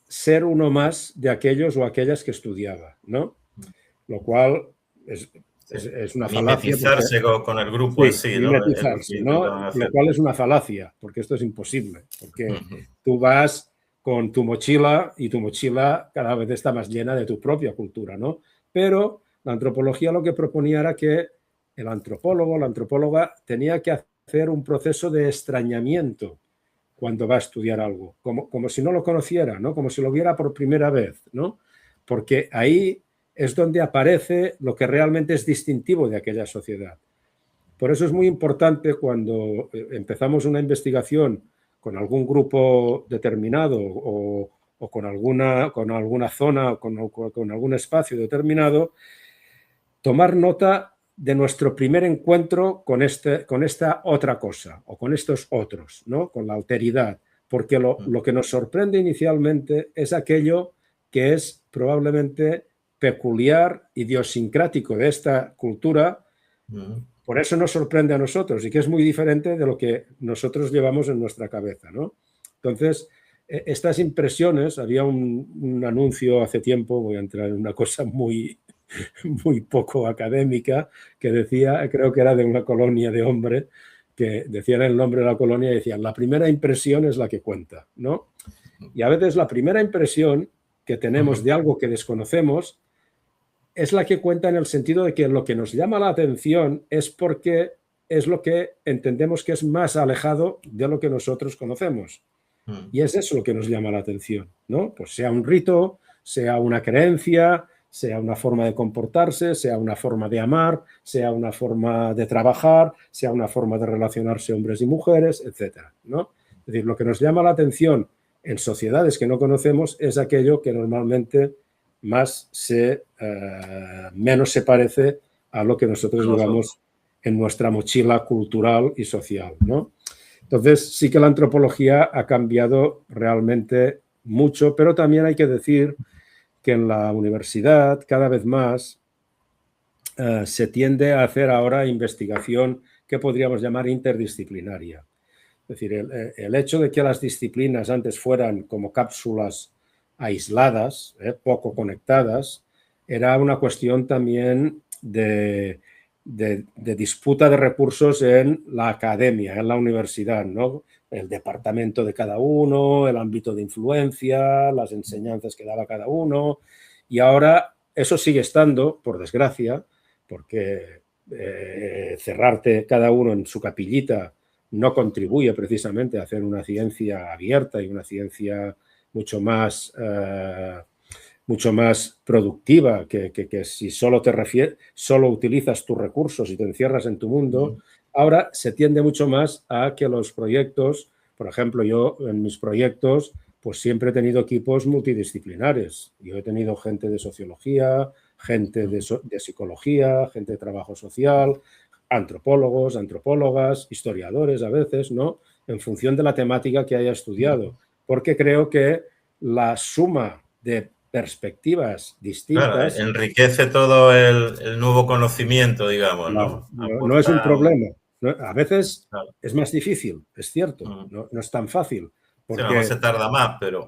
ser uno más de aquellos o aquellas que estudiaba, ¿no? Lo cual es,
sí.
es una falacia porque
Mimetizarse con el grupo en
sí,
sí, ¿no? Es lo que
mimetizarse, ¿no?
intentaban
Lo
hacer.
cual es una falacia, porque esto es imposible, porque
Ujú,
tú vas con tu mochila y tu mochila cada vez está más llena de tu propia cultura, ¿no? Pero la antropología lo que proponía era que el antropólogo, la antropóloga tenía que hacer un proceso de extrañamiento cuando va a estudiar algo, como si no lo conociera, ¿no? Como si lo viera por primera vez, ¿no? Porque ahí es donde aparece lo que realmente es distintivo de aquella sociedad. Por eso es muy importante cuando empezamos una investigación con algún grupo determinado o con alguna zona, con algún espacio determinado, tomar nota de nuestro primer encuentro con esta otra cosa o con estos otros, ¿no? Con la alteridad, porque lo que nos sorprende inicialmente es aquello que es probablemente peculiar, idiosincrático de esta cultura, por eso nos sorprende a nosotros y que es muy diferente de lo que nosotros llevamos en nuestra cabeza, ¿no? Entonces, estas impresiones, había un anuncio hace tiempo, voy a entrar en una cosa muy poco académica, que decía, creo que era de una colonia de hombres, que decían el nombre de la colonia y decían, la primera impresión es la que cuenta, ¿no? Y a veces la primera impresión que tenemos de algo que desconocemos es la que cuenta en el sentido de que lo que nos llama la atención es porque es lo que entendemos que es más alejado de lo que nosotros conocemos. Y es eso lo que nos llama la atención, ¿no? Pues sea un rito, sea una creencia, sea una forma de comportarse, sea una forma de amar, sea una forma de trabajar, sea una forma de relacionarse hombres y mujeres, etcétera, ¿no? Es decir, lo que nos llama la atención en sociedades que no conocemos es aquello que normalmente menos se parece a lo que nosotros llevamos en nuestra mochila cultural y social, ¿no? Entonces, sí que la antropología ha cambiado realmente mucho, pero también hay que decir que en la universidad cada vez más se tiende a hacer ahora investigación que podríamos llamar interdisciplinaria. Es decir, el hecho de que las disciplinas antes fueran como cápsulas aisladas, poco conectadas, era una cuestión también de disputa de recursos en la academia, en la universidad, ¿no? El departamento de cada uno, el ámbito de influencia, las enseñanzas que daba cada uno. Y ahora eso sigue estando, por desgracia, porque cerrarte cada uno en su capillita no contribuye precisamente a hacer una ciencia abierta y una ciencia mucho más productiva que si solo utilizas tus recursos y te encierras en tu mundo. Ahora se tiende mucho más a que los proyectos, por ejemplo, yo en mis proyectos pues siempre he tenido equipos multidisciplinares. Yo he tenido gente de sociología, gente de psicología, gente de trabajo social, antropólogos, antropólogas, historiadores a veces, ¿no? En función de la temática que haya estudiado. Porque creo que la suma de perspectivas
Claro,
distintas,
enriquece todo el nuevo conocimiento, digamos,
claro,
¿no?
no es un
Aporta
problema. A veces
claro.
es más difícil, es cierto, no es tan fácil,
Sí, a lo mejor se
porque
tarda más, pero...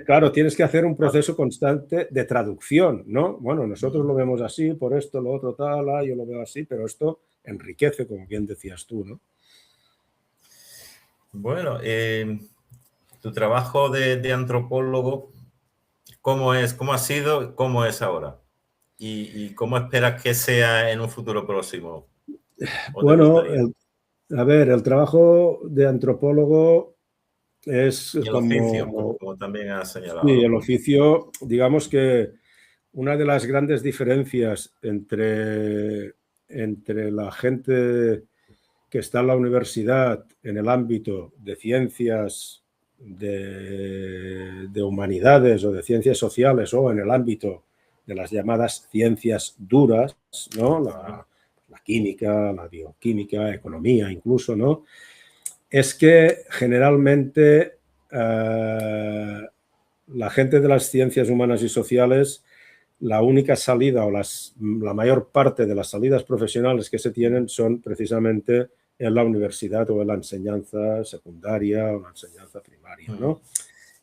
claro, tienes que hacer un proceso constante de traducción, ¿no? Bueno, nosotros lo vemos así, por esto, lo otro, tal, yo lo veo así, pero esto enriquece, como bien decías tú, ¿no?
Bueno, tu trabajo de antropólogo, ¿cómo es? ¿Cómo ha sido? ¿Cómo es ahora? ¿Y cómo esperas que sea en un futuro próximo? ¿O te
Bueno,
gustaría?
a ver, el trabajo de antropólogo es
Y el oficio,
como,
como también has señalado,
sí, el
¿no?
oficio, digamos que una de las grandes diferencias entre la gente que está en la universidad en el ámbito de ciencias de humanidades o de ciencias sociales o en el ámbito de las llamadas ciencias duras, ¿no? La química, la bioquímica, economía incluso, ¿no? Es que generalmente la gente de las ciencias humanas y sociales, la única salida o la mayor parte de las salidas profesionales que se tienen son precisamente en la universidad o en la enseñanza secundaria o la enseñanza primaria, ¿no?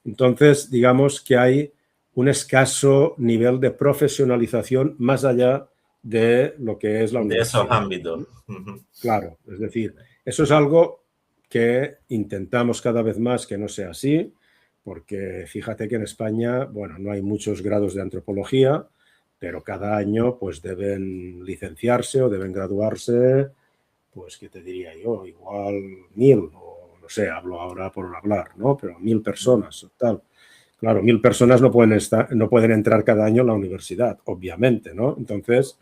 Entonces, digamos que hay un escaso nivel de profesionalización más allá de lo que es la
De esos
universidad.
ámbitos.
Claro, es decir, eso es algo que intentamos cada vez más que no sea así, porque fíjate que en España, bueno, no hay muchos grados de antropología, pero cada año pues deben licenciarse o deben graduarse pues, ¿qué te diría yo? Igual 1000, o no sé, hablo ahora por hablar, ¿no? Pero 1000 personas, tal. Claro, 1000 personas no pueden entrar cada año a la universidad, obviamente, ¿no? Entonces,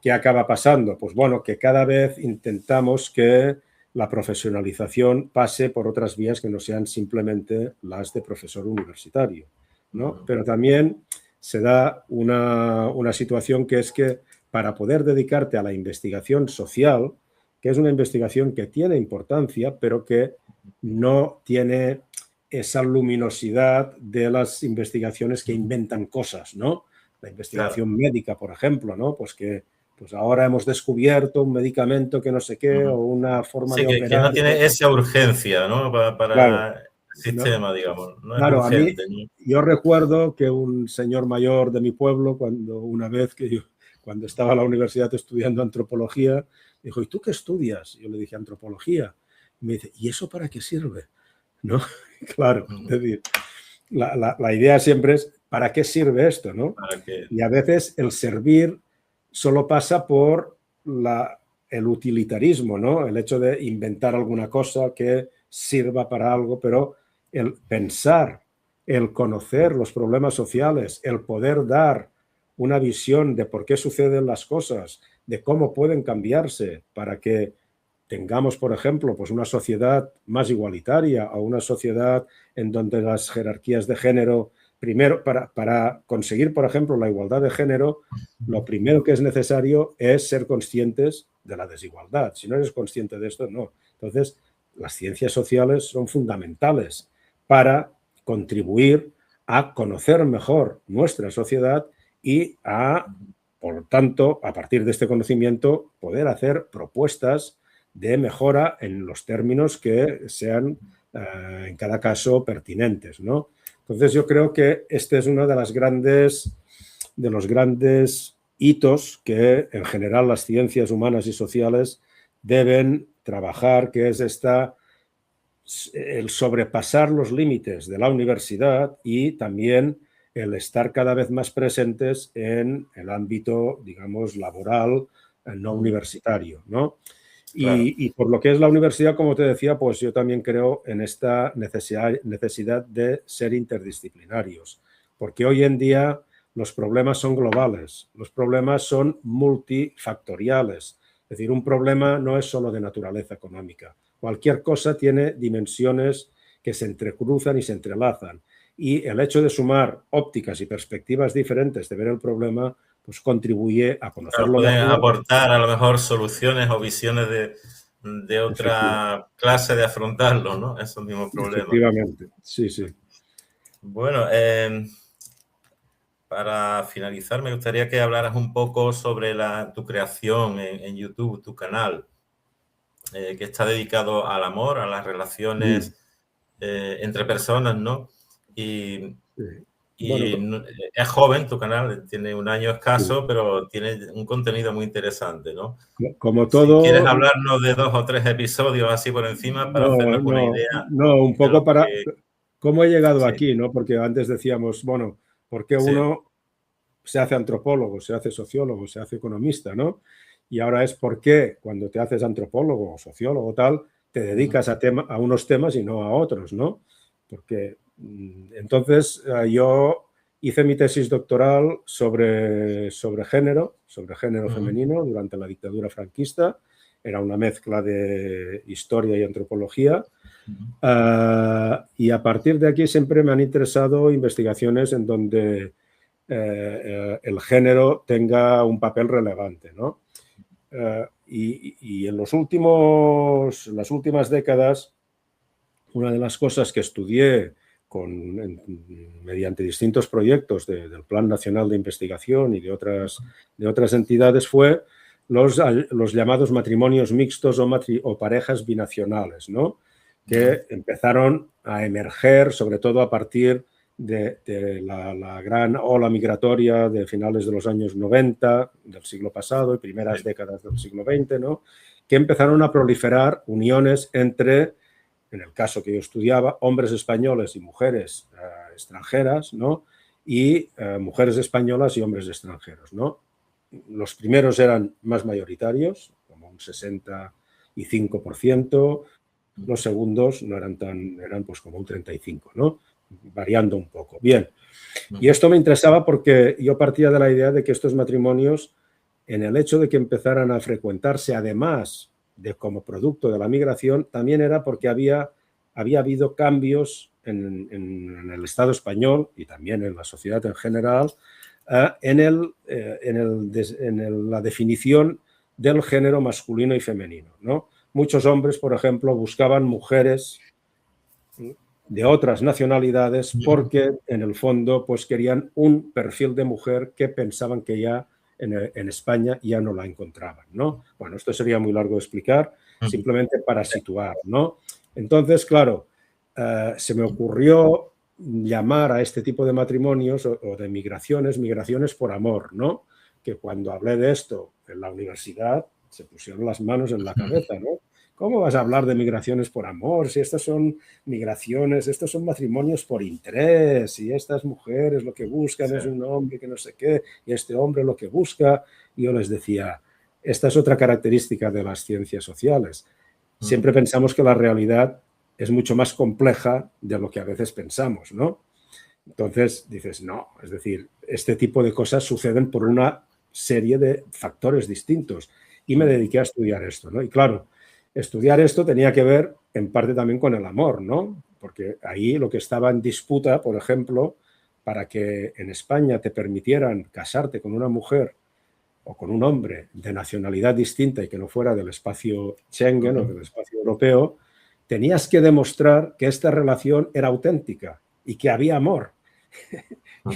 ¿qué acaba pasando? Pues bueno, que cada vez intentamos que la profesionalización pase por otras vías que no sean simplemente las de profesor universitario, ¿no? Pero también se da una situación que es que para poder dedicarte a la investigación social, que es una investigación que tiene importancia, pero que no tiene esa luminosidad de las investigaciones que inventan cosas, ¿no? La
Claro.
investigación médica, por ejemplo, ¿no? Pues ahora hemos descubierto un medicamento que no sé qué o
Ujú.
una forma
Sí,
de
que no
operar.
tiene esa urgencia, ¿no?
Claro,
Para el
no,
sistema, digamos. No es
claro, a mí,
urgente, ¿no?
yo recuerdo que un señor mayor de mi pueblo, cuando estaba en la universidad estudiando antropología, dijo, ¿y tú qué estudias? Yo le dije, antropología. Y me dice, ¿y eso para qué sirve? ¿No? Claro, es
Ujú.
decir, la idea siempre es, ¿para qué sirve esto? ¿No?
Para que...
Y a veces el servir solo pasa por el utilitarismo, ¿no? El hecho de inventar alguna cosa que sirva para algo, pero el pensar, el conocer los problemas sociales, el poder dar una visión de por qué suceden las cosas, de cómo pueden cambiarse para que tengamos, por ejemplo, pues una sociedad más igualitaria o una sociedad en donde las jerarquías de género, primero, para conseguir, por ejemplo, la igualdad de género, lo primero que es necesario es ser conscientes de la desigualdad. Si no eres consciente de esto, no. Entonces, las ciencias sociales son fundamentales para contribuir a conocer mejor nuestra sociedad y a, por tanto, a partir de este conocimiento, poder hacer propuestas de mejora en los términos que sean en cada caso pertinentes, ¿no? Entonces yo creo que este es uno de los grandes hitos que en general las ciencias humanas y sociales deben trabajar, que es el sobrepasar los límites de la universidad y también el estar cada vez más presentes en el ámbito, digamos, laboral, no
Ujú.
universitario, ¿no?
Claro.
Y por lo que es la universidad, como te decía, pues yo también creo en esta necesidad de ser interdisciplinarios, porque hoy en día los problemas son globales, los problemas son multifactoriales, es decir, un problema no es solo de naturaleza económica, cualquier cosa tiene dimensiones que se entrecruzan y se entrelazan, y el hecho de sumar ópticas y perspectivas diferentes de ver el problema, pues contribuye a
Claro,
conocerlo
pueden
mejor.
aportar a lo mejor soluciones o visiones de
Efectiva,
otra clase de afrontarlo, ¿no? Esos mismos problemas.
efectivamente, sí, sí.
Bueno, para finalizar, me gustaría que hablaras un poco sobre tu creación en YouTube, tu canal, que está dedicado al amor, a las
Mm,
relaciones entre personas, ¿no? Y,
sí. Bueno,
y es joven tu canal, tiene un año
sí.
escaso, pero tiene un contenido muy interesante, ¿no?
Como
Si quieres
todo,
hablarnos de 2 o 3 episodios así por encima para
no,
hacernos una
no,
idea
no, un
de
poco
lo
para
que...
cómo he llegado
Sí,
aquí, ¿no? Porque antes decíamos, bueno, ¿por qué
sí.
uno se hace antropólogo, se hace sociólogo, se hace economista, ¿no? Y ahora es por qué cuando te haces antropólogo o sociólogo tal, te
Ujú,
dedicas a unos temas y no a otros, ¿no? Porque entonces yo hice mi tesis doctoral sobre género
ujú,
femenino durante la dictadura franquista. Era una mezcla de historia y antropología.
ujú.
Y a partir de aquí siempre me han interesado investigaciones en donde el género tenga un papel relevante, ¿no? Y en las últimas décadas, una de las cosas que estudié mediante distintos proyectos del Plan Nacional de Investigación y de otras entidades fue los llamados matrimonios mixtos o parejas binacionales, ¿no?
Ujú.
Que empezaron a emerger sobre todo a partir de la gran ola migratoria de finales de los años 90 del siglo pasado y primeras
Sí,
décadas del siglo XX, ¿no? Que empezaron a proliferar uniones entre, en el caso que yo estudiaba, hombres españoles y mujeres extranjeras, ¿no? Y mujeres españolas y hombres extranjeros, ¿no? Los primeros eran más mayoritarios, como un y 5%. Los segundos no eran eran pues como un 35%, ¿no? Variando un poco. Bien. Y esto me interesaba porque yo partía de la idea de que estos matrimonios, en el hecho de que empezaran a frecuentarse, además de como producto de la migración, también era porque había habido cambios en el Estado español y también en la sociedad en general en la definición del género masculino y femenino, ¿no? Muchos hombres, por ejemplo, buscaban mujeres de otras nacionalidades porque en el fondo pues querían un perfil de mujer que pensaban que ya en España ya no la encontraban, ¿no? Bueno, esto sería muy largo de explicar, simplemente para situar, ¿no? Entonces, claro, se me ocurrió llamar a este tipo de matrimonios o de migraciones por amor, ¿no? Que cuando hablé de esto en la universidad se pusieron las manos en la cabeza, ¿no? ¿Cómo vas a hablar de migraciones por amor? Si estas son migraciones, estos son matrimonios por interés, y estas mujeres lo que buscan es un hombre que no sé qué, y este hombre lo que busca. Y yo les decía, esta es otra característica de las ciencias sociales. Siempre pensamos que la realidad es mucho más compleja de lo que a veces pensamos, ¿no? Entonces dices, no, es decir, este tipo de cosas suceden por una serie de factores distintos. Y me dediqué a estudiar esto, ¿no? Y claro, estudiar esto tenía que ver en parte también con el amor, ¿no? Porque ahí lo que estaba en disputa, por ejemplo, para que en España te permitieran casarte con una mujer o con un hombre de nacionalidad distinta y que no fuera del espacio Schengen o del espacio europeo, tenías que demostrar que esta relación era auténtica y que había amor.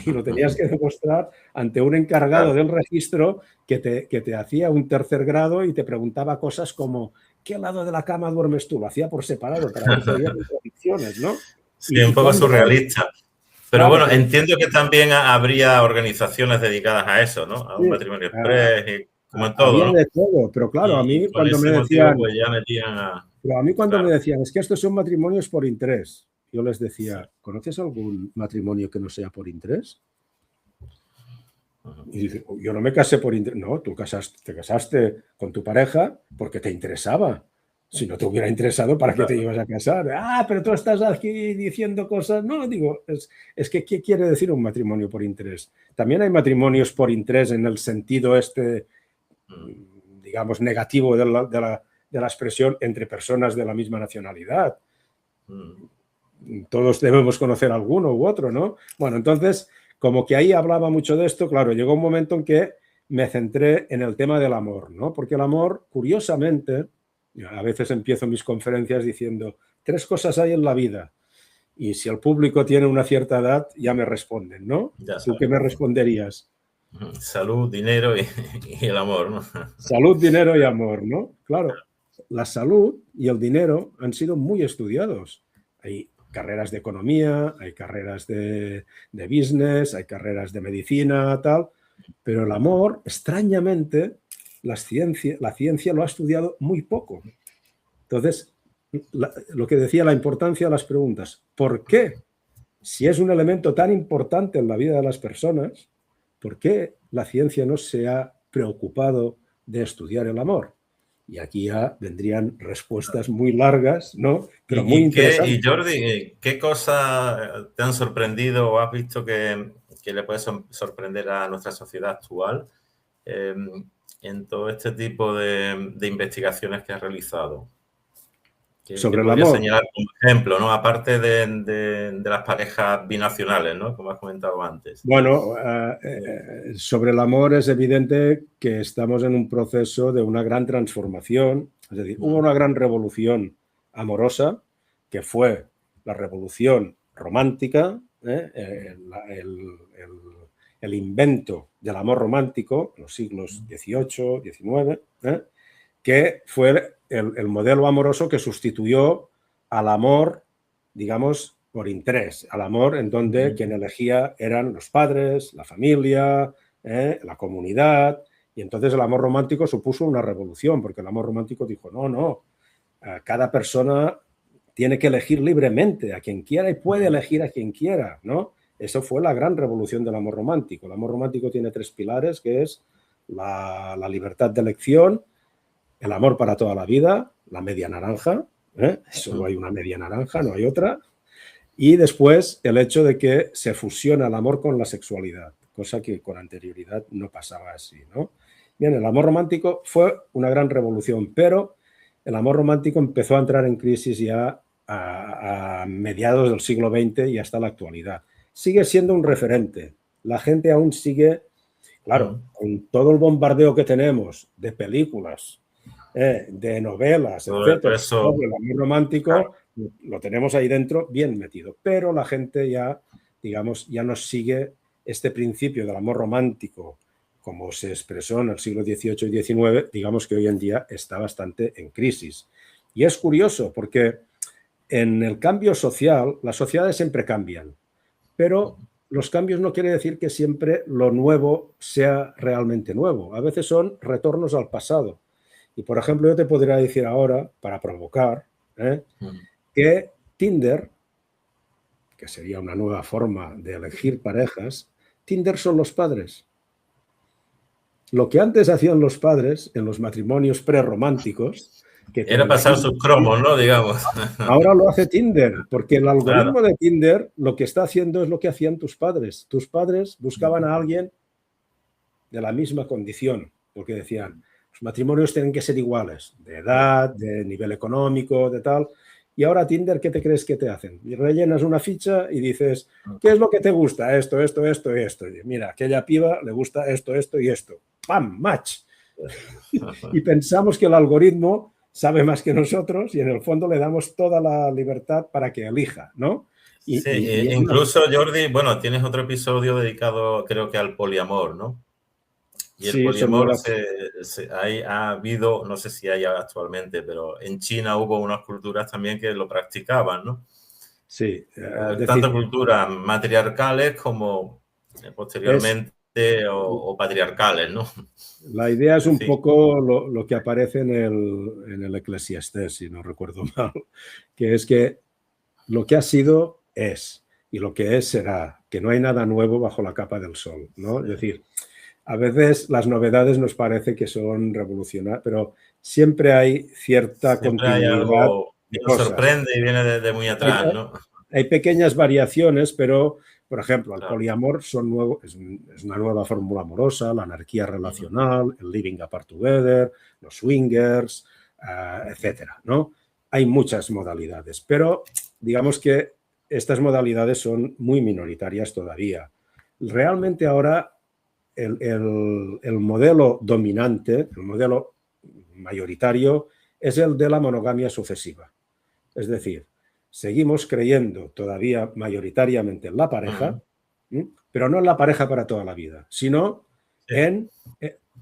Y lo tenías que demostrar ante un encargado del registro que te hacía un tercer grado y te preguntaba cosas como ¿qué lado de la cama duermes tú? Lo hacía por separado para ver si había contradicciones, ¿no?
Sí, un
Y
poco
cuando...
surrealista. Pero
Claro,
bueno,
pero...
entiendo que también habría organizaciones dedicadas a eso, ¿no? A un
Sí,
matrimonio express, y como en todo,
había
¿no?
de todo, pero claro, a
Y
mí
por
cuando me
ese motivo,
decían,
pues ya metían a...
me
Claro.
decían, es que estos son matrimonios por interés, yo les decía, ¿conoces algún matrimonio que no sea por interés? Y dice, yo no me casé por interés. No, te casaste con tu pareja porque te interesaba. Si no te hubiera interesado, ¿para qué te ibas a casar? Ah, pero tú estás aquí diciendo cosas. No, digo, es que ¿qué quiere decir un matrimonio por interés? También hay matrimonios por interés en el sentido digamos, negativo de la expresión entre personas de la misma nacionalidad. Todos debemos conocer alguno u otro, ¿no? Bueno, entonces, como que ahí hablaba mucho de esto, claro, llegó un momento en que me centré en el tema del amor, ¿no? Porque el amor, curiosamente, a veces empiezo mis conferencias diciendo, 3 cosas hay en la vida, y si el público tiene una cierta edad, ya me responden, ¿no?
Ya
¿Tú qué
sabes.
me responderías?
Salud, dinero y el amor, ¿no?
Salud, dinero y amor, ¿no? Claro, la salud y el dinero han sido muy estudiados. Hay carreras de economía, hay carreras de business, hay carreras de medicina, tal, pero el amor, extrañamente, la ciencia lo ha estudiado muy poco. Entonces, lo que decía, la importancia de las preguntas. ¿Por qué? Si es un elemento tan importante en la vida de las personas, ¿por qué la ciencia no se ha preocupado de estudiar el amor? Y aquí ya vendrían respuestas muy largas, ¿no? Pero muy
Y
interesantes.
Jordi, ¿qué cosas te han sorprendido o has visto que le puede sorprender a nuestra sociedad actual eh, en todo este tipo de investigaciones que has realizado? ¿Qué
Sobre el
podría
amor.
señalar como ejemplo, ¿no? Aparte de las parejas binacionales, ¿no? Como has comentado antes.
Bueno, sobre el amor es evidente que estamos en un proceso de una gran transformación. Es decir, hubo una gran revolución amorosa, que fue la revolución romántica, el invento del amor romántico, en los siglos XVIII, XIX, que fue el modelo amoroso que sustituyó al amor, digamos, por interés, al amor en donde quien elegía eran los padres, la familia, la comunidad, y entonces el amor romántico supuso una revolución, porque el amor romántico dijo, no, cada persona tiene que elegir libremente a quien quiera y puede elegir a quien quiera, ¿no? Eso fue la gran revolución del amor romántico. El amor romántico tiene 3 pilares, que es la libertad de elección, el amor para toda la vida la media naranja, solo hay una media naranja, no hay otra. Y después el hecho de que se fusiona el amor con la sexualidad, cosa que con anterioridad no pasaba así, ¿no? Bien, el amor romántico fue una gran revolución, pero el amor romántico empezó a entrar en crisis ya a mediados del siglo XX y hasta la actualidad. Sigue siendo un referente. La gente aún sigue, claro, con todo el bombardeo que tenemos de películas, de novelas,
Todo
etcétera.
eso,
El amor
claro.
romántico lo tenemos ahí dentro bien metido, pero la gente ya, digamos, ya nos sigue este principio del amor romántico como se expresó en el siglo XVIII y XIX, digamos que hoy en día está bastante en crisis. Y es curioso porque en el cambio social, las sociedades siempre cambian, pero los cambios no quiere decir que siempre lo nuevo sea realmente nuevo. A veces son retornos al pasado. Y, por ejemplo, yo te podría decir ahora, para provocar,
Mm.
que Tinder, que sería una nueva forma de elegir parejas, Tinder son los padres. Lo que antes hacían los padres en los matrimonios prerrománticos, que te
Era pasar
imaginas,
sus cromos, ¿no? Digamos.
ahora lo hace Tinder, porque el
Claro.
algoritmo de Tinder lo que está haciendo es lo que hacían tus padres. Tus padres buscaban a alguien de la misma condición, porque decían, los matrimonios tienen que ser iguales, de edad, de nivel económico, de tal. Y ahora Tinder, ¿qué te crees que te hacen? Y rellenas una ficha y dices, ¿qué es lo que te gusta? Esto y esto. Y mira, a aquella piba le gusta esto y esto. ¡Pam! Match. Y pensamos que el algoritmo sabe más que nosotros y en el fondo le damos toda la libertad para que elija, ¿no?
Sí,
Y es una...
incluso Jordi, bueno, tienes otro episodio dedicado, creo que al poliamor, ¿no? Y el
Sí, son
poliamor
nuevas...
ha habido, no sé si hay actualmente, pero en China hubo unas culturas también que lo practicaban, ¿no?
Sí, es
Tanto
decir,
culturas matriarcales como
es
posteriormente o patriarcales, ¿no?
la idea es
Es
un
decir,
poco lo que aparece en el Eclesiastés, si no recuerdo mal, que es que lo que ha sido es y lo que es será, que no hay nada nuevo bajo la capa del sol, ¿no? Es decir, a veces las novedades nos parece que son revolucionarias, pero siempre hay cierta
siempre hay
continuidad
algo que
de
nos
cosas.
sorprende y viene desde muy
Hay,
atrás, ¿no?
hay pequeñas variaciones, pero, por ejemplo, el
Claro.
poliamor son nuevo, es una nueva fórmula amorosa, la anarquía relacional, el living apart together, los swingers, etcétera, ¿no? Hay muchas modalidades, pero digamos que estas modalidades son muy minoritarias todavía. Realmente ahora el modelo dominante, el modelo mayoritario, es el de la monogamia sucesiva. Es decir, seguimos creyendo todavía mayoritariamente en la pareja,
Mm,
pero no en la pareja para toda la vida, sino
sí.
en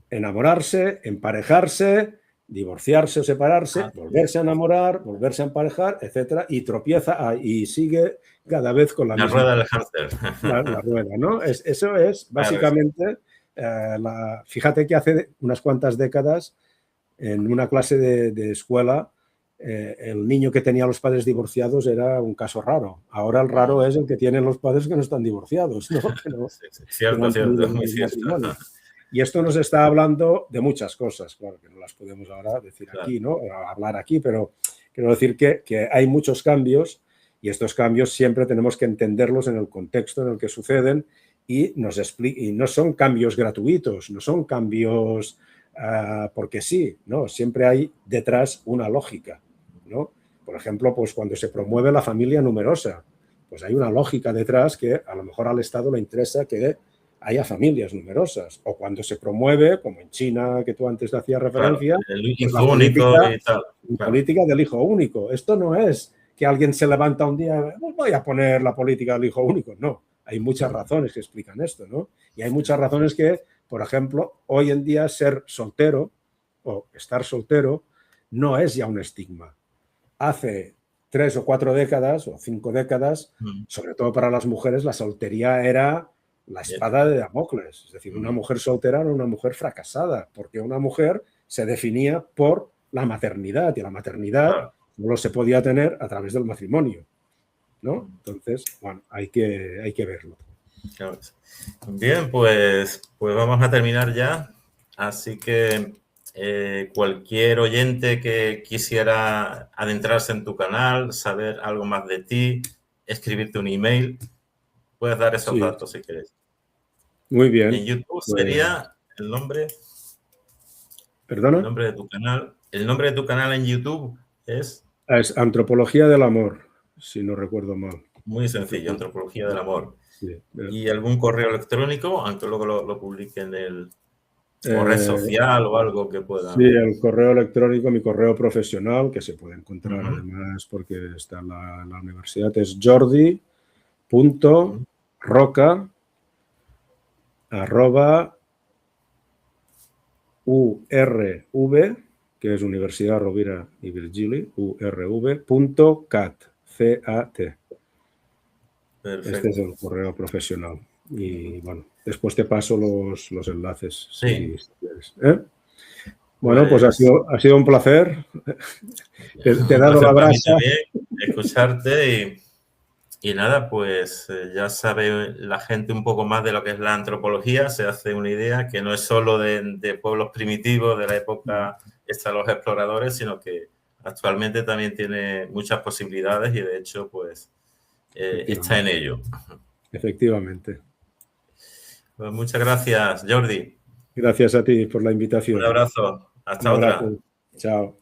enamorarse, emparejarse, divorciarse o separarse,
Ah,
volverse a enamorar, volverse a emparejar, etcétera, y tropieza y sigue cada vez con la
la
misma
rueda del hámster.
la rueda, ¿no? Eso es
Claro que sí.
básicamente, fíjate que hace unas cuantas décadas en una clase de escuela, el niño que tenía los padres divorciados era un caso raro. Ahora el raro
Mm,
es el que tienen los padres que no están divorciados, ¿no?
sí, sí.
Que no
Cierto,
han tenido
cierto,
un
muy
buen
cierto.
matrimonio. Y esto nos está hablando de muchas cosas, claro que no las podemos ahora decir
Claro.
aquí, ¿no? Hablar aquí, pero quiero decir que hay muchos cambios y estos cambios siempre tenemos que entenderlos en el contexto en el que suceden y, y no son cambios gratuitos, no son cambios porque sí, ¿no? Siempre hay detrás una lógica, ¿no? Por ejemplo, pues cuando se promueve la familia numerosa, pues hay una lógica detrás que a lo mejor al Estado le interesa que haya familias numerosas. O cuando se promueve, como en China, que tú antes hacías
Claro,
referencia,
el
pues la
hijo único y tal. Claro,
política del hijo único. Esto no es que alguien se levanta un día, pues voy a poner la política del hijo único. No, hay muchas razones que explican esto, ¿no? Y hay muchas razones que, por ejemplo, hoy en día ser soltero o estar soltero no es ya un estigma. Hace 3 o 4 décadas o 5 décadas,
mm,
sobre todo para las mujeres, la soltería era la
bien,
espada de Damocles. Es decir, una
mm,
mujer soltera era una mujer fracasada, porque una mujer se definía por la maternidad y la maternidad
claro.
solo se podía tener a través del matrimonio, ¿no? Entonces, bueno, hay que verlo.
Claro que sí. Bien, pues vamos a terminar ya. Así que cualquier oyente que quisiera adentrarse en tu canal, saber algo más de ti, escribirte un email, puedes dar esos
Sí,
datos si quieres.
muy
En
bien.
YouTube
Pues,
sería el nombre, el
¿perdona?
nombre de tu canal. El nombre de tu canal en YouTube es
Es Antropología del Amor, si no recuerdo mal.
muy sencillo,
Antropo-
Antropología del Amor.
sí,
¿Y algún correo electrónico, aunque luego lo publique en el, o red
eh,
social o algo que
sí,
pueda?
el correo electrónico, mi correo profesional, que se puede encontrar
Ujú,
además porque está en la universidad, es
ujú.
jordi.roca@urv, que es Universidad Rovira y Virgili, urv.cat, C-A-T. Este es
Perfecto.
el correo profesional. Y bueno, después te paso los enlaces
Sí,
si quieres. ¿Eh? Bueno, pues
pues
ha sido un placer. Te he
un
dado
placer
la
para mí
brasa.
también escucharte y nada, pues ya sabe la gente un poco más de lo que es la antropología, se hace una idea que no es solo de pueblos primitivos de la época esta de los exploradores, sino que actualmente también tiene muchas posibilidades y de hecho pues está en
Efectivamente.
ello.
Efectivamente.
Pues muchas gracias, Jordi.
Gracias a ti por la
Un
invitación.
abrazo.
Un
Hasta
abrazo.
otra.
Chao.